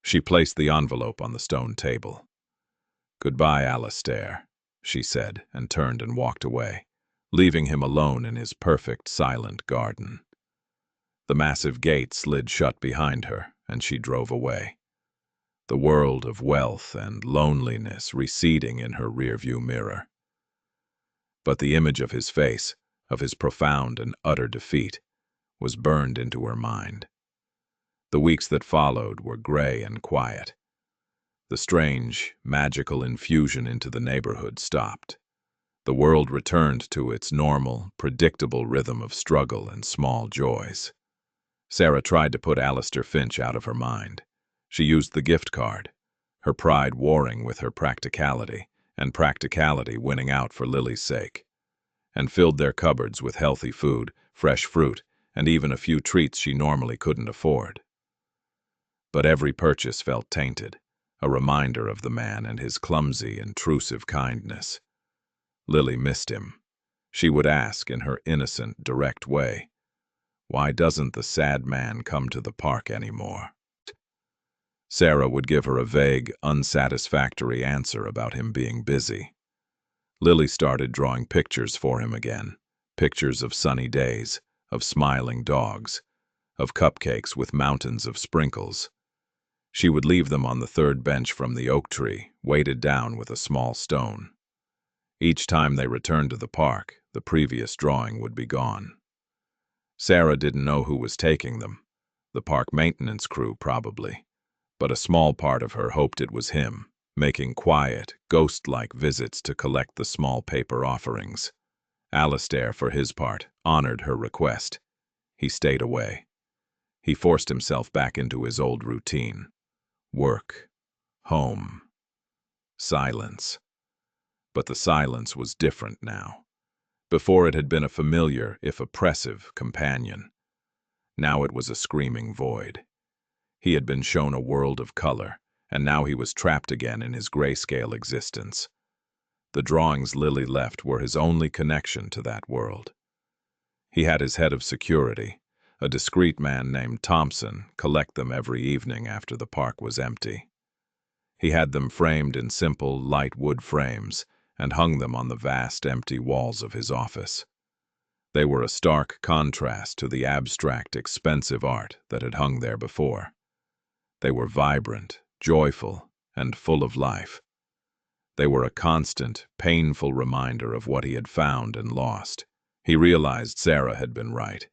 She placed the envelope on the stone table. "Goodbye, Alistair," she said, and turned and walked away, leaving him alone in his perfect, silent garden. The massive gate slid shut behind her, and she drove away, the world of wealth and loneliness receding in her rearview mirror. But the image of his face, of his profound and utter defeat, was burned into her mind. The weeks that followed were gray and quiet. The strange, magical infusion into the neighborhood stopped. The world returned to its normal, predictable rhythm of struggle and small joys. Sarah tried to put Alistair Finch out of her mind. She used the gift card, her pride warring with her practicality, and practicality winning out for Lily's sake, and filled their cupboards with healthy food, fresh fruit, and even a few treats she normally couldn't afford. But every purchase felt tainted, a reminder of the man and his clumsy, intrusive kindness. Lily missed him. She would ask, in her innocent, direct way, "Why doesn't the sad man come to the park anymore?" Sarah would give her a vague, unsatisfactory answer about him being busy. Lily started drawing pictures for him again, pictures of sunny days, of smiling dogs, of cupcakes with mountains of sprinkles. She would leave them on the third bench from the oak tree, weighted down with a small stone. Each time they returned to the park, the previous drawing would be gone. Sarah didn't know who was taking them, the park maintenance crew probably, but a small part of her hoped it was him, making quiet, ghost-like visits to collect the small paper offerings. Alistair, for his part, honored her request. He stayed away. He forced himself back into his old routine. Work. Home. Silence. But the silence was different now. Before it had been a familiar, if oppressive, companion. Now it was a screaming void. He had been shown a world of color, and now he was trapped again in his grayscale existence. The drawings Lily left were his only connection to that world. He had his head of security, a discreet man named Thompson, collect them every evening after the park was empty. He had them framed in simple, light wood frames and hung them on the vast, empty walls of his office. They were a stark contrast to the abstract, expensive art that had hung there before. They were vibrant, joyful, and full of life. They were a constant, painful reminder of what he had found and lost. He realized Sarah had been right.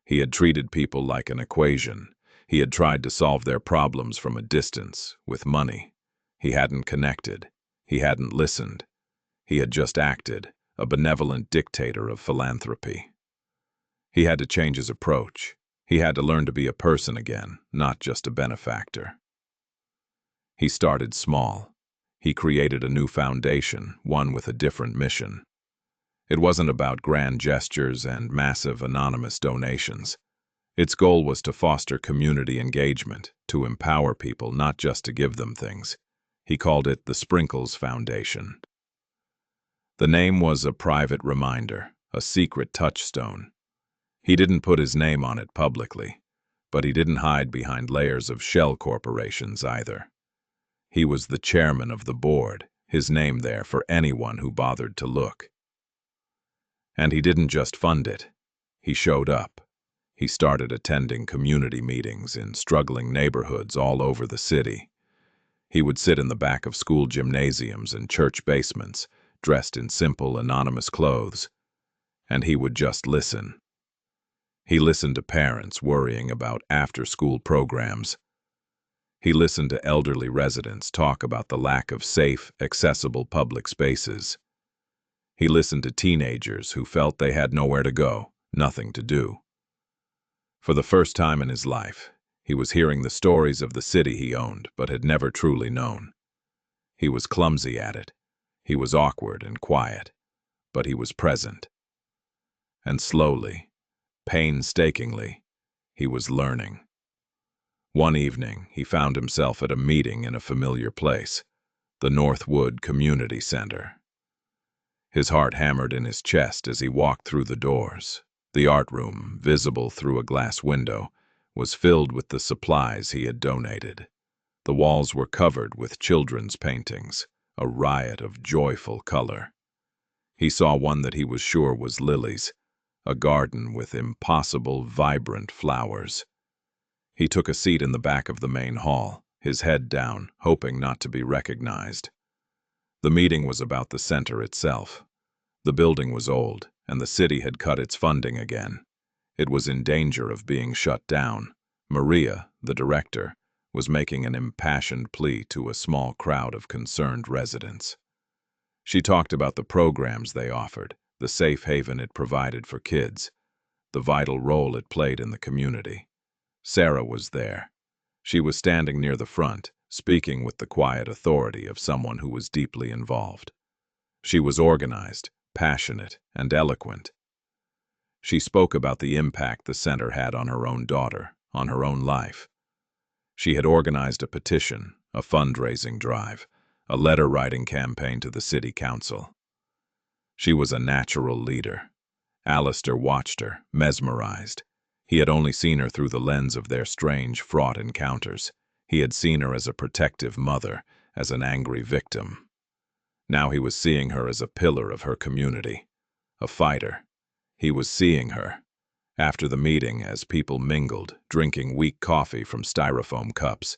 He had treated people like an equation. He had tried to solve their problems from a distance, with money. He hadn't connected. He hadn't listened. He had just acted, a benevolent dictator of philanthropy. He had to change his approach. He had to learn to be a person again, not just a benefactor. He started small. He created a new foundation, one with a different mission. It wasn't about grand gestures and massive anonymous donations. Its goal was to foster community engagement, to empower people, not just to give them things. He called it the Sprinkles Foundation. The name was a private reminder, a secret touchstone. He didn't put his name on it publicly, but he didn't hide behind layers of shell corporations either. He was the chairman of the board, his name there for anyone who bothered to look. And he didn't just fund it. He showed up. He started attending community meetings in struggling neighborhoods all over the city. He would sit in the back of school gymnasiums and church basements, dressed in simple, anonymous clothes, and he would just listen. He listened to parents worrying about after-school programs. He listened to elderly residents talk about the lack of safe, accessible public spaces. He listened to teenagers who felt they had nowhere to go, nothing to do. For the first time in his life, he was hearing the stories of the city he owned but had never truly known. He was clumsy at it. He was awkward and quiet, but he was present. And slowly, painstakingly, he was learning. One evening, he found himself at a meeting in a familiar place, the Northwood Community Center. His heart hammered in his chest as he walked through the doors. The art room, visible through a glass window, was filled with the supplies he had donated. The walls were covered with children's paintings, a riot of joyful color. He saw one that he was sure was Lily's, a garden with impossible, vibrant flowers. He took a seat in the back of the main hall, his head down, hoping not to be recognized. The meeting was about the center itself. The building was old, and the city had cut its funding again. It was in danger of being shut down. Maria, the director, was making an impassioned plea to a small crowd of concerned residents. She talked about the programs they offered, the safe haven it provided for kids, the vital role it played in the community. Sarah was there. She was standing near the front, speaking with the quiet authority of someone who was deeply involved. She was organized, passionate, and eloquent. She spoke about the impact the center had on her own daughter, on her own life. She had organized a petition, a fundraising drive, a letter-writing campaign to the city council. She was a natural leader. Alistair watched her, mesmerized. He had only seen her through the lens of their strange, fraught encounters. He had seen her as a protective mother, as an angry victim. Now he was seeing her as a pillar of her community, a fighter. He was seeing her. After the meeting, as people mingled, drinking weak coffee from styrofoam cups,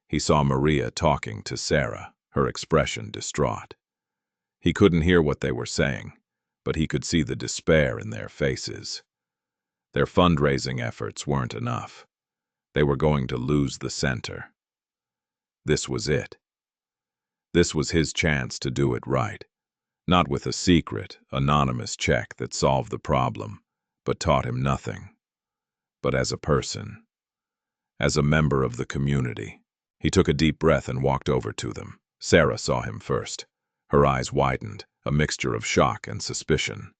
he saw Maria talking to Sarah, her expression distraught. He couldn't hear what they were saying, but he could see the despair in their faces. Their fundraising efforts weren't enough. They were going to lose the center. This was it. This was his chance to do it right. Not with a secret, anonymous check that solved the problem, but taught him nothing. But as a person, as a member of the community. He took a deep breath and walked over to them. Sarah saw him first. Her eyes widened, a mixture of shock and suspicion.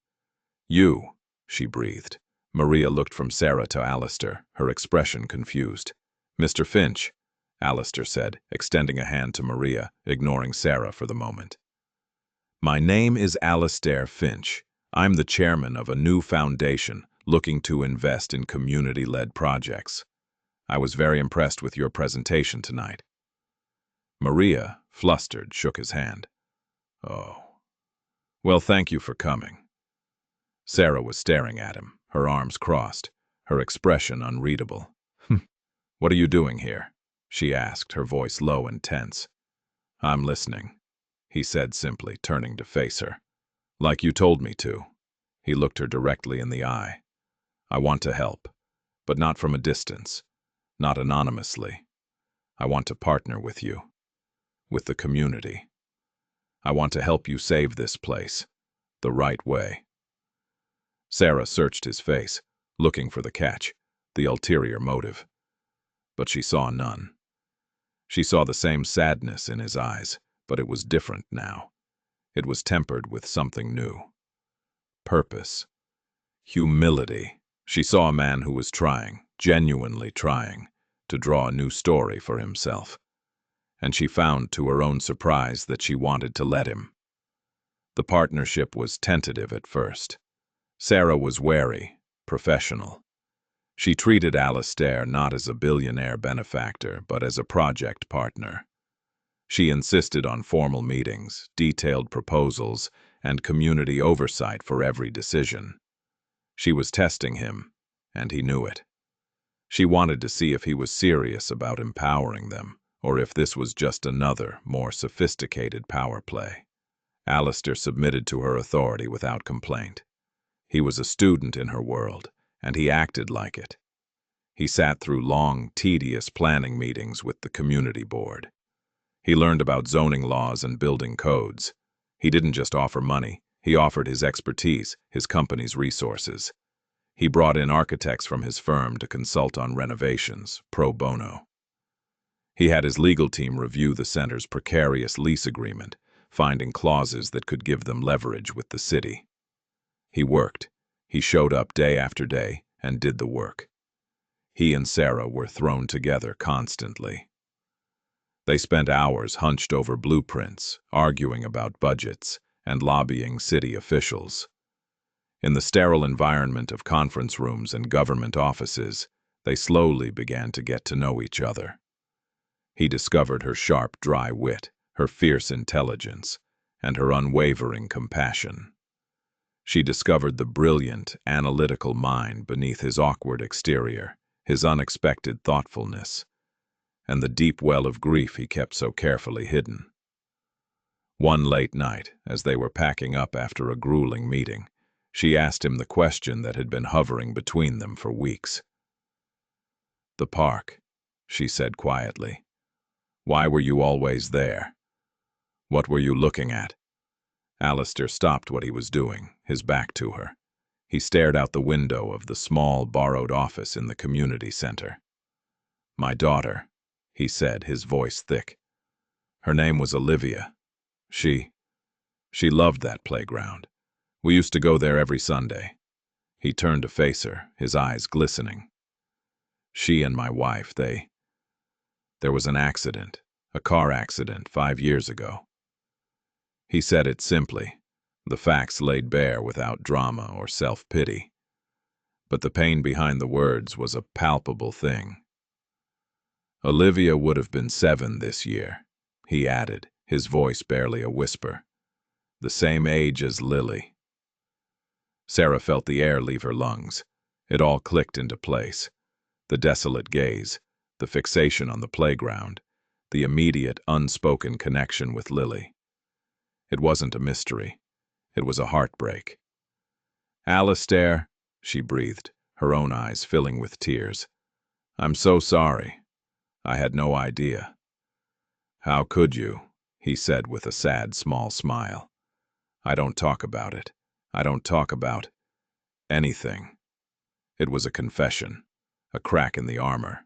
"You," she breathed. Maria looked from Sarah to Alistair, her expression confused. "Mr. Finch," Alistair said, extending a hand to Maria, ignoring Sarah for the moment. "My name is Alistair Finch. I'm the chairman of a new foundation looking to invest in community-led projects. I was very impressed with your presentation tonight." Maria, flustered, shook his hand. "Oh. Well, thank you for coming." Sarah was staring at him, her arms crossed, her expression unreadable. "What are you doing here?" she asked, her voice low and tense. "I'm listening," he said simply, turning to face her. "Like you told me to." He looked her directly in the eye. "I want to help, but not from a distance, not anonymously. I want to partner with you, with the community. I want to help you save this place, the right way." Sarah searched his face, looking for the catch, the ulterior motive. But she saw none. She saw the same sadness in his eyes, but it was different now. It was tempered with something new. Purpose. Humility. She saw a man who was trying, genuinely trying, to draw a new story for himself. And she found, to her own surprise, that she wanted to let him. The partnership was tentative at first. Sarah was wary, professional. She treated Alistair not as a billionaire benefactor, but as a project partner. She insisted on formal meetings, detailed proposals, and community oversight for every decision. She was testing him, and he knew it. She wanted to see if he was serious about empowering them, or if this was just another, more sophisticated power play. Alistair submitted to her authority without complaint. He was a student in her world, and he acted like it. He sat through long, tedious planning meetings with the community board. He learned about zoning laws and building codes. He didn't just offer money, he offered his expertise, his company's resources. He brought in architects from his firm to consult on renovations, pro bono. He had his legal team review the center's precarious lease agreement, finding clauses that could give them leverage with the city. He worked. He showed up day after day and did the work. He and Sarah were thrown together constantly. They spent hours hunched over blueprints, arguing about budgets, and lobbying city officials. In the sterile environment of conference rooms and government offices, they slowly began to get to know each other. He discovered her sharp, dry wit, her fierce intelligence, and her unwavering compassion. She discovered the brilliant, analytical mind beneath his awkward exterior, his unexpected thoughtfulness, and the deep well of grief he kept so carefully hidden. One late night, as they were packing up after a grueling meeting, she asked him the question that had been hovering between them for weeks. "The park," she said quietly. "Why were you always there? What were you looking at?" Alistair stopped what he was doing, his back to her. He stared out the window of the small, borrowed office in the community center. "My daughter," he said, his voice thick. "Her name was Olivia. She loved that playground. We used to go there every Sunday." He turned to face her, his eyes glistening. "She and my wife, there was an accident, a car accident 5 years ago." He said it simply, the facts laid bare without drama or self-pity. But the pain behind the words was a palpable thing. "Olivia would have been 7 this year," he added, his voice barely a whisper. "The same age as Lily." Sarah felt the air leave her lungs. It all clicked into place. The desolate gaze, the fixation on the playground, the immediate, unspoken connection with Lily. It wasn't a mystery. It was a heartbreak. "Alistair," she breathed, her own eyes filling with tears. "I'm so sorry. I had no idea." "How could you?" he said with a sad, small smile. "I don't talk about it. I don't talk about anything." It was a confession, a crack in the armor.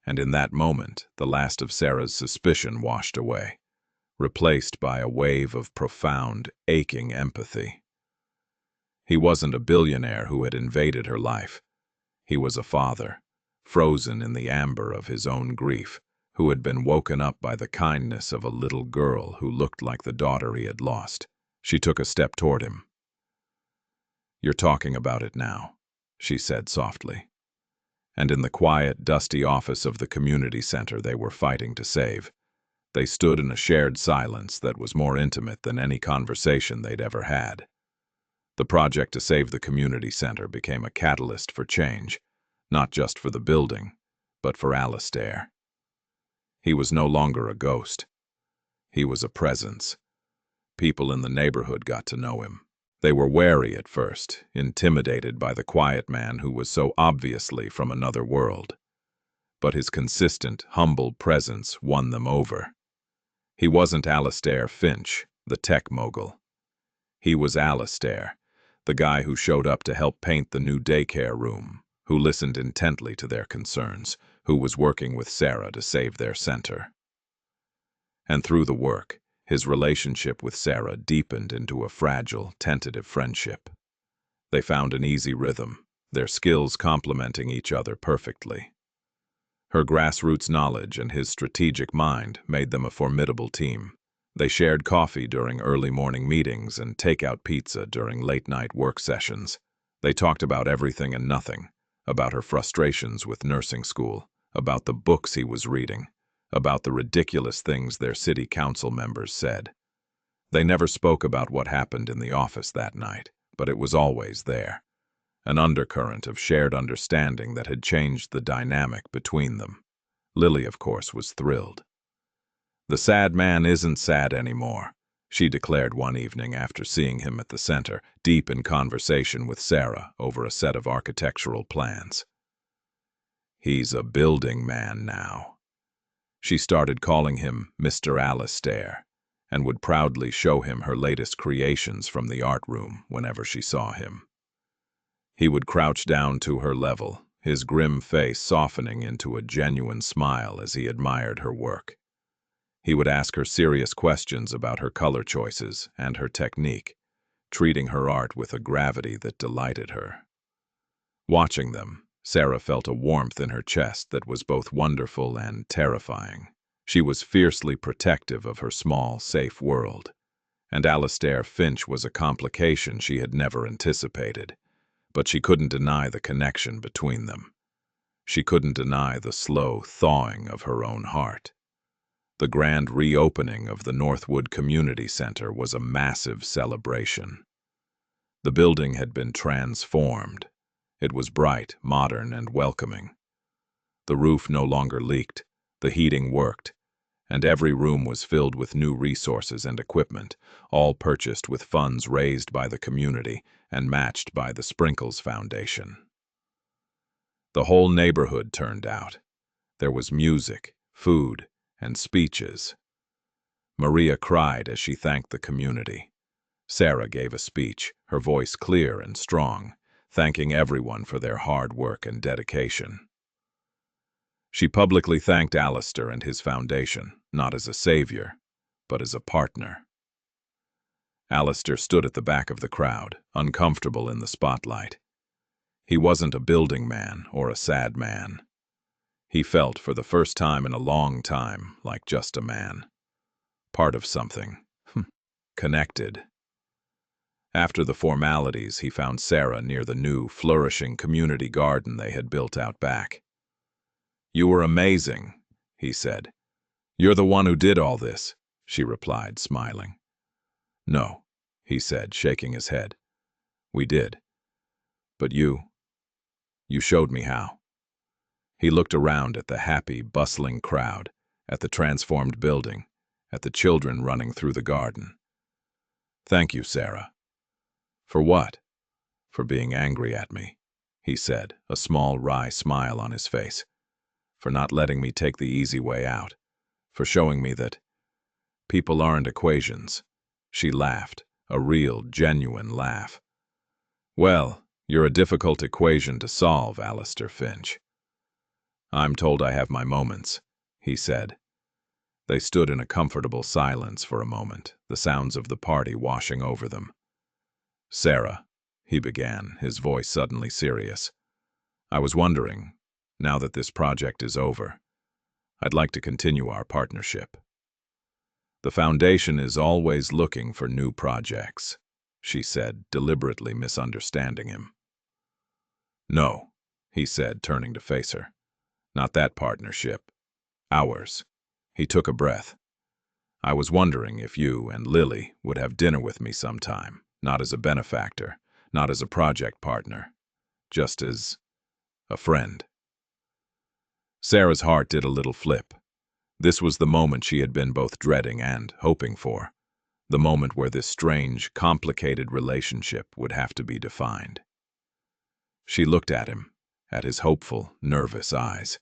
And in that moment, the last of Sarah's suspicion washed away, replaced by a wave of profound, aching empathy. He wasn't a billionaire who had invaded her life. He was a father, frozen in the amber of his own grief, who had been woken up by the kindness of a little girl who looked like the daughter he had lost. She took a step toward him. "You're talking about it now," she said softly. And in the quiet, dusty office of the community center they were fighting to save, they stood in a shared silence that was more intimate than any conversation they'd ever had. The project to save the community center became a catalyst for change, not just for the building, but for Alistair. He was no longer a ghost. He was a presence. People in the neighborhood got to know him. They were wary at first, intimidated by the quiet man who was so obviously from another world. But his consistent, humble presence won them over. He wasn't Alistair Finch, the tech mogul. He was Alistair, the guy who showed up to help paint the new daycare room, who listened intently to their concerns, who was working with Sarah to save their center. And through the work, his relationship with Sarah deepened into a fragile, tentative friendship. They found an easy rhythm, their skills complementing each other perfectly. Her grassroots knowledge and his strategic mind made them a formidable team. They shared coffee during early morning meetings and takeout pizza during late-night work sessions. They talked about everything and nothing, about her frustrations with nursing school, about the books he was reading, about the ridiculous things their city council members said. They never spoke about what happened in the office that night, but it was always there, an undercurrent of shared understanding that had changed the dynamic between them. Lily, of course, was thrilled. "The sad man isn't sad anymore," she declared one evening after seeing him at the center, deep in conversation with Sarah over a set of architectural plans. "He's a building man now." She started calling him Mr. Alistair, and would proudly show him her latest creations from the art room whenever she saw him. He would crouch down to her level, his grim face softening into a genuine smile as he admired her work. He would ask her serious questions about her color choices and her technique, treating her art with a gravity that delighted her. Watching them, Sarah felt a warmth in her chest that was both wonderful and terrifying. She was fiercely protective of her small, safe world, and Alastair Finch was a complication she had never anticipated, but she couldn't deny the connection between them. She couldn't deny the slow thawing of her own heart. The grand reopening of the Northwood Community Center was a massive celebration. The building had been transformed. It was bright, modern, and welcoming. The roof no longer leaked, the heating worked, and every room was filled with new resources and equipment, all purchased with funds raised by the community and matched by the Sprinkles Foundation. The whole neighborhood turned out. There was music, food, and speeches. Maria cried as she thanked the community. Sarah gave a speech, her voice clear and strong, thanking everyone for their hard work and dedication. She publicly thanked Alistair and his foundation, not as a savior, but as a partner. Alistair stood at the back of the crowd, uncomfortable in the spotlight. He wasn't a building man or a sad man. He felt, for the first time in a long time, like just a man. Part of something. Connected. After the formalities, he found Sarah near the new, flourishing community garden they had built out back. "You were amazing," he said. "You're the one who did all this," she replied, smiling. "No," he said, shaking his head. "We did. But you showed me how." He looked around at the happy, bustling crowd, at the transformed building, at the children running through the garden. "Thank you, Sarah." "For what?" "For being angry at me," he said, a small, wry smile on his face. "For not letting me take the easy way out. For showing me that people aren't equations." She laughed, a real, genuine laugh. "Well, you're a difficult equation to solve, Alistair Finch." "I'm told I have my moments," he said. They stood in a comfortable silence for a moment, the sounds of the party washing over them. "Sarah," he began, his voice suddenly serious, "I was wondering, now that this project is over, I'd like to continue our partnership. The foundation is always looking for new projects," she said, deliberately misunderstanding him. "No," he said, turning to face her. "Not that partnership. Ours." He took a breath. "I was wondering if you and Lily would have dinner with me sometime, not as a benefactor, not as a project partner, just as a friend." Sarah's heart did a little flip. This was the moment she had been both dreading and hoping for, the moment where this strange, complicated relationship would have to be defined. She looked at him, at his hopeful, nervous eyes.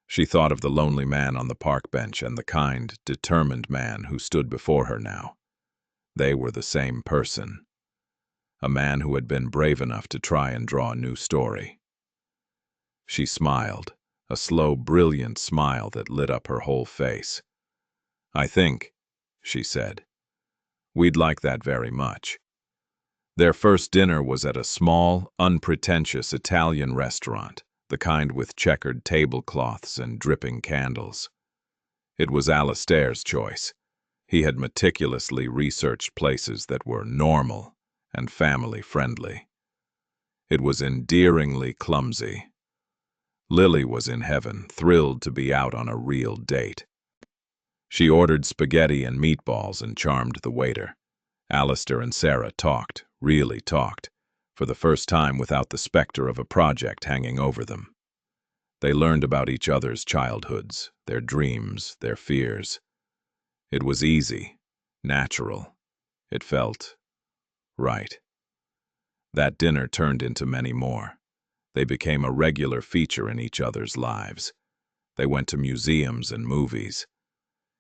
She thought of the lonely man on the park bench and the kind, determined man who stood before her now. They were the same person. A man who had been brave enough to try and draw a new story. She smiled, a slow, brilliant smile that lit up her whole face. "I think," she said, "we'd like that very much." Their first dinner was at a small, unpretentious Italian restaurant, the kind with checkered tablecloths and dripping candles. It was Alastair's choice. He had meticulously researched places that were normal and family-friendly. It was endearingly clumsy. Lily was in heaven, thrilled to be out on a real date. She ordered spaghetti and meatballs and charmed the waiter. Alistair and Sarah talked, really talked, for the first time without the specter of a project hanging over them. They learned about each other's childhoods, their dreams, their fears. It was easy, natural. It felt right. That dinner turned into many more. They became a regular feature in each other's lives. They went to museums and movies.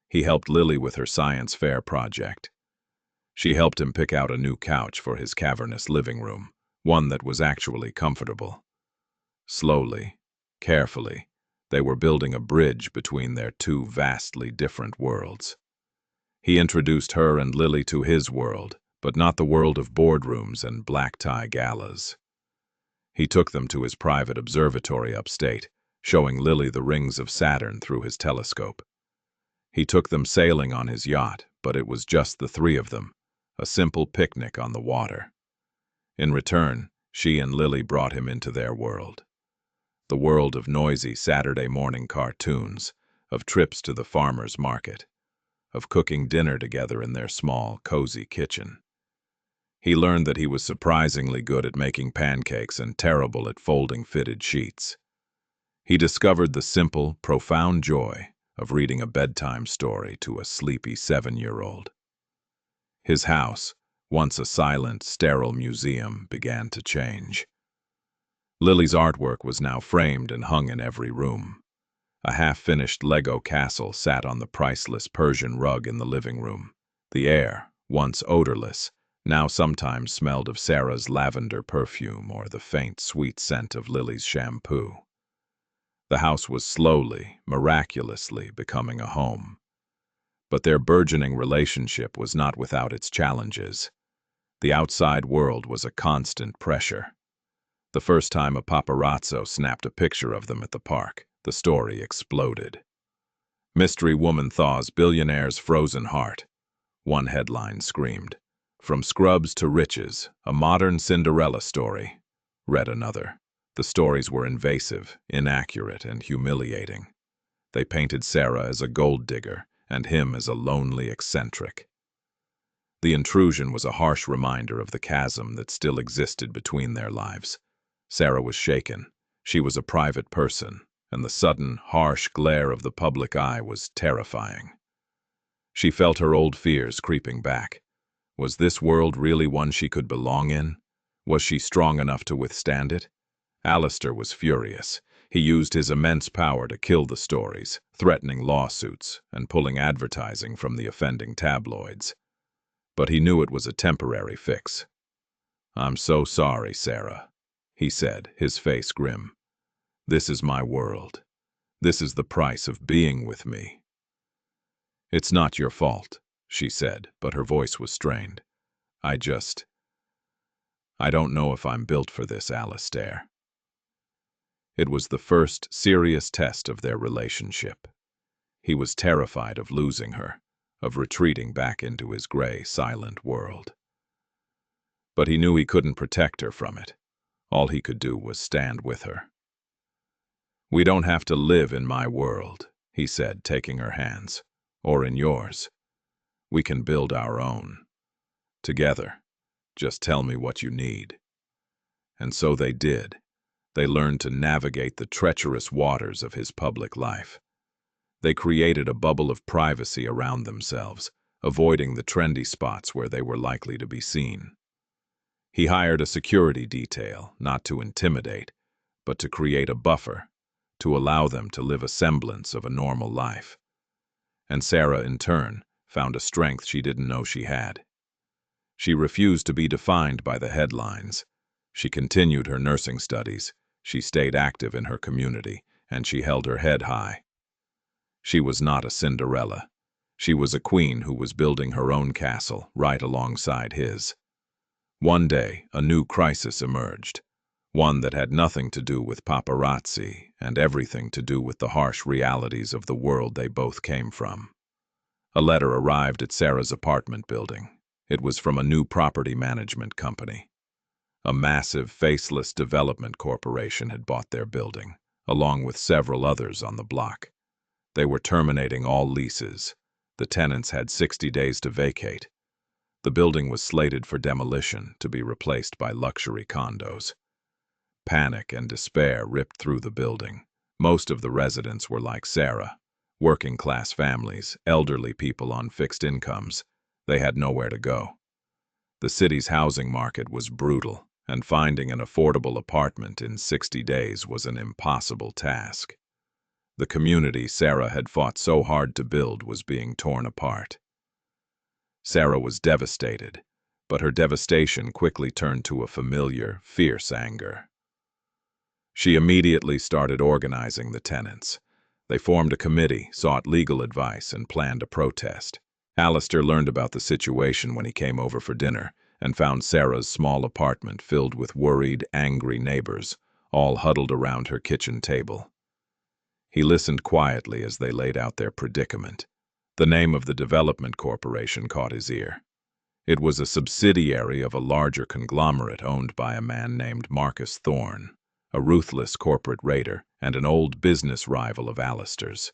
He helped Lily with her science fair project. She helped him pick out a new couch for his cavernous living room, one that was actually comfortable. Slowly, carefully, they were building a bridge between their two vastly different worlds. He introduced her and Lily to his world, but not the world of boardrooms and black-tie galas. He took them to his private observatory upstate, showing Lily the rings of Saturn through his telescope. He took them sailing on his yacht, but it was just the three of them, a simple picnic on the water. In return, she and Lily brought him into their world. The world of noisy Saturday morning cartoons, of trips to the farmer's market, of cooking dinner together in their small, cozy kitchen. He learned that he was surprisingly good at making pancakes and terrible at folding fitted sheets. He discovered the simple, profound joy of reading a bedtime story to a sleepy 7-year-old. His house, once a silent, sterile museum, began to change. Lily's artwork was now framed and hung in every room. A half-finished Lego castle sat on the priceless Persian rug in the living room. The air, once odorless, now sometimes smelled of Sarah's lavender perfume or the faint, sweet scent of Lily's shampoo. The house was slowly, miraculously becoming a home. But their burgeoning relationship was not without its challenges. The outside world was a constant pressure. The first time a paparazzo snapped a picture of them at the park, the story exploded. Mystery woman thaws billionaire's frozen heart, one headline screamed. From Scrubs to Riches, a modern Cinderella story, read another. The stories were invasive, inaccurate, and humiliating. They painted Sarah as a gold digger and him as a lonely eccentric. The intrusion was a harsh reminder of the chasm that still existed between their lives. Sarah was shaken. She was a private person, and the sudden, harsh glare of the public eye was terrifying. She felt her old fears creeping back. Was this world really one she could belong in? Was she strong enough to withstand it? Alistair was furious. He used his immense power to kill the stories, threatening lawsuits and pulling advertising from the offending tabloids. But he knew it was a temporary fix. "I'm so sorry, Sarah," he said, his face grim. "This is my world. This is the price of being with me." "It's not your fault," she said, but her voice was strained. I don't know if I'm built for this, Alistair." It was the first serious test of their relationship. He was terrified of losing her, of retreating back into his gray, silent world. But he knew he couldn't protect her from it. All he could do was stand with her. "We don't have to live in my world," he said, taking her hands, "or in yours. We can build our own. Together. Just tell me what you need." And so they did. They learned to navigate the treacherous waters of his public life. They created a bubble of privacy around themselves, avoiding the trendy spots where they were likely to be seen. He hired a security detail, not to intimidate, but to create a buffer, to allow them to live a semblance of a normal life. And Sarah, in turn, found a strength she didn't know she had. She refused to be defined by the headlines. She continued her nursing studies, she stayed active in her community, and she held her head high. She was not a Cinderella. She was a queen who was building her own castle right alongside his. One day, a new crisis emerged, one that had nothing to do with paparazzi and everything to do with the harsh realities of the world they both came from. A letter arrived at Sarah's apartment building. It was from a new property management company. A massive, faceless development corporation had bought their building, along with several others on the block. They were terminating all leases. The tenants had 60 days to vacate. The building was slated for demolition, to be replaced by luxury condos. Panic and despair ripped through the building. Most of the residents were like Sarah, working-class families, elderly people on fixed incomes. They had nowhere to go. The city's housing market was brutal, and finding an affordable apartment in 60 days was an impossible task. The community Sarah had fought so hard to build was being torn apart. Sarah was devastated, but her devastation quickly turned to a familiar, fierce anger. She immediately started organizing the tenants. They formed a committee, sought legal advice, and planned a protest. Alistair learned about the situation when he came over for dinner and found Sarah's small apartment filled with worried, angry neighbors, all huddled around her kitchen table. He listened quietly as they laid out their predicament. The name of the development corporation caught his ear. It was a subsidiary of a larger conglomerate owned by a man named Marcus Thorne, a ruthless corporate raider and an old business rival of Alistair's.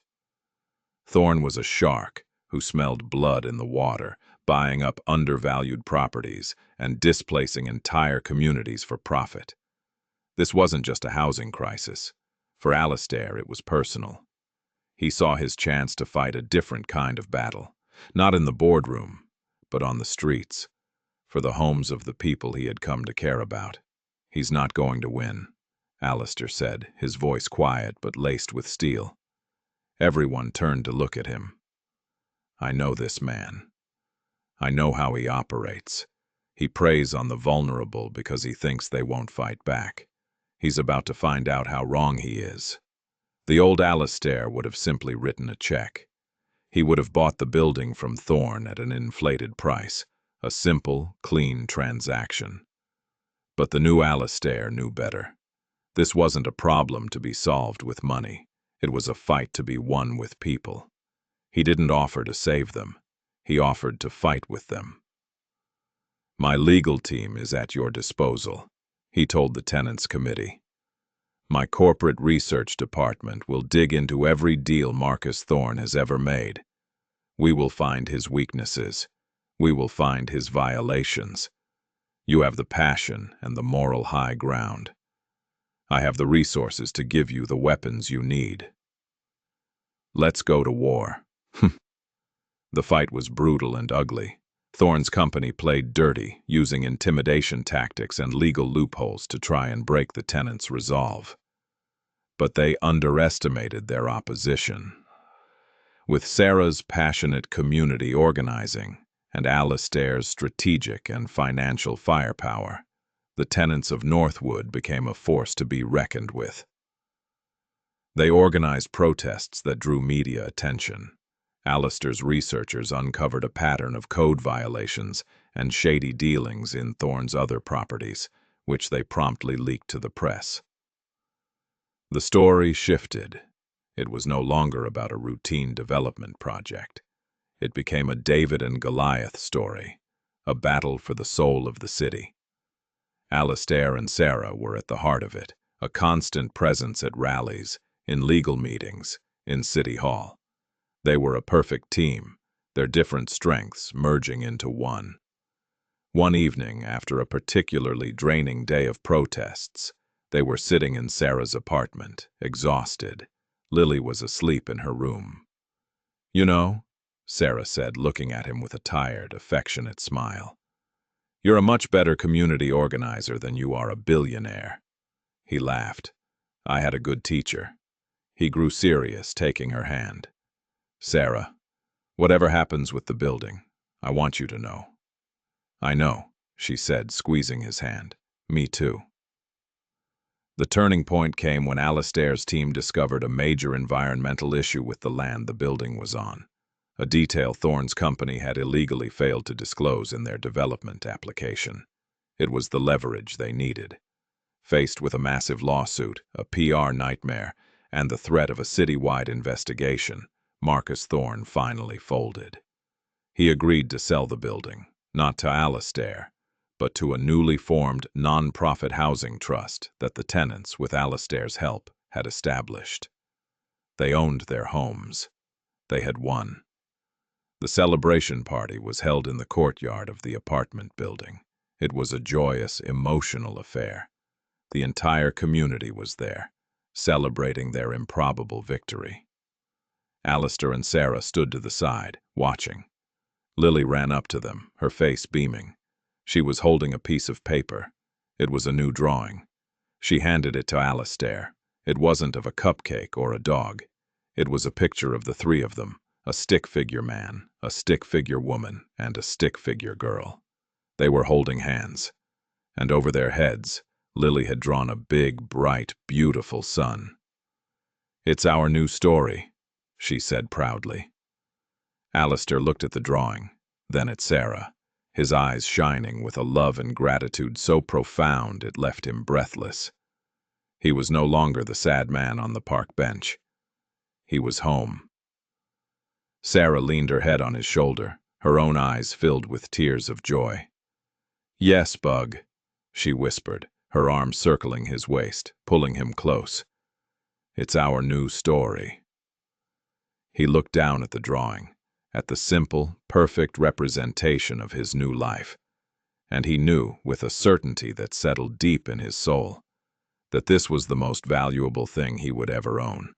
Thorne was a shark who smelled blood in the water, buying up undervalued properties and displacing entire communities for profit. This wasn't just a housing crisis. For Alistair, it was personal. He saw his chance to fight a different kind of battle, not in the boardroom, but on the streets, for the homes of the people he had come to care about. "He's not going to win," Alistair said, his voice quiet but laced with steel. Everyone turned to look at him. "I know this man. I know how he operates. He preys on the vulnerable because he thinks they won't fight back. He's about to find out how wrong he is." The old Alistair would have simply written a check. He would have bought the building from Thorne at an inflated price, a simple, clean transaction. But the new Alistair knew better. This wasn't a problem to be solved with money. It was a fight to be won with people. He didn't offer to save them. He offered to fight with them. "My legal team is at your disposal," he told the tenants committee. "My corporate research department will dig into every deal Marcus Thorne has ever made. We will find his weaknesses. We will find his violations. You have the passion and the moral high ground. I have the resources to give you the weapons you need. Let's go to war." The fight was brutal and ugly. Thorne's company played dirty, using intimidation tactics and legal loopholes to try and break the tenants' resolve. But they underestimated their opposition. With Sarah's passionate community organizing and Alistair's strategic and financial firepower, the tenants of Northwood became a force to be reckoned with. They organized protests that drew media attention. Alistair's researchers uncovered a pattern of code violations and shady dealings in Thorne's other properties, which they promptly leaked to the press. The story shifted. It was no longer about a routine development project. It became a David and Goliath story, a battle for the soul of the city. Alistair and Sarah were at the heart of it, a constant presence at rallies, in legal meetings, in City Hall. They were a perfect team, their different strengths merging into one. One evening, after a particularly draining day of protests, they were sitting in Sarah's apartment, exhausted. Lily was asleep in her room. "You know," Sarah said, looking at him with a tired, affectionate smile, "you're a much better community organizer than you are a billionaire." He laughed. "I had a good teacher." He grew serious, taking her hand. "Sarah, whatever happens with the building, I want you to know." "I know," she said, squeezing his hand. "Me too." The turning point came when Alistair's team discovered a major environmental issue with the land the building was on, a detail Thorne's company had illegally failed to disclose in their development application. It was the leverage they needed. Faced with a massive lawsuit, a PR nightmare, and the threat of a citywide investigation, Marcus Thorne finally folded. He agreed to sell the building, not to Alistair, but to a newly formed non-profit housing trust that the tenants, with Alistair's help, had established. They owned their homes. They had won. The celebration party was held in the courtyard of the apartment building. It was a joyous, emotional affair. The entire community was there, celebrating their improbable victory. Alistair and Sarah stood to the side, watching. Lily ran up to them, her face beaming. She was holding a piece of paper. It was a new drawing. She handed it to Alistair. It wasn't of a cupcake or a dog. It was a picture of the three of them, a stick-figure man, a stick-figure woman, and a stick-figure girl. They were holding hands, and over their heads, Lily had drawn a big, bright, beautiful sun. "It's our new story," she said proudly. Alistair looked at the drawing, then at Sarah, his eyes shining with a love and gratitude so profound it left him breathless. He was no longer the sad man on the park bench. He was home. Sarah leaned her head on his shoulder, her own eyes filled with tears of joy. "Yes, Bug," she whispered, her arm circling his waist, pulling him close. "It's our new story." He looked down at the drawing, at the simple, perfect representation of his new life, and he knew, with a certainty that settled deep in his soul, that this was the most valuable thing he would ever own.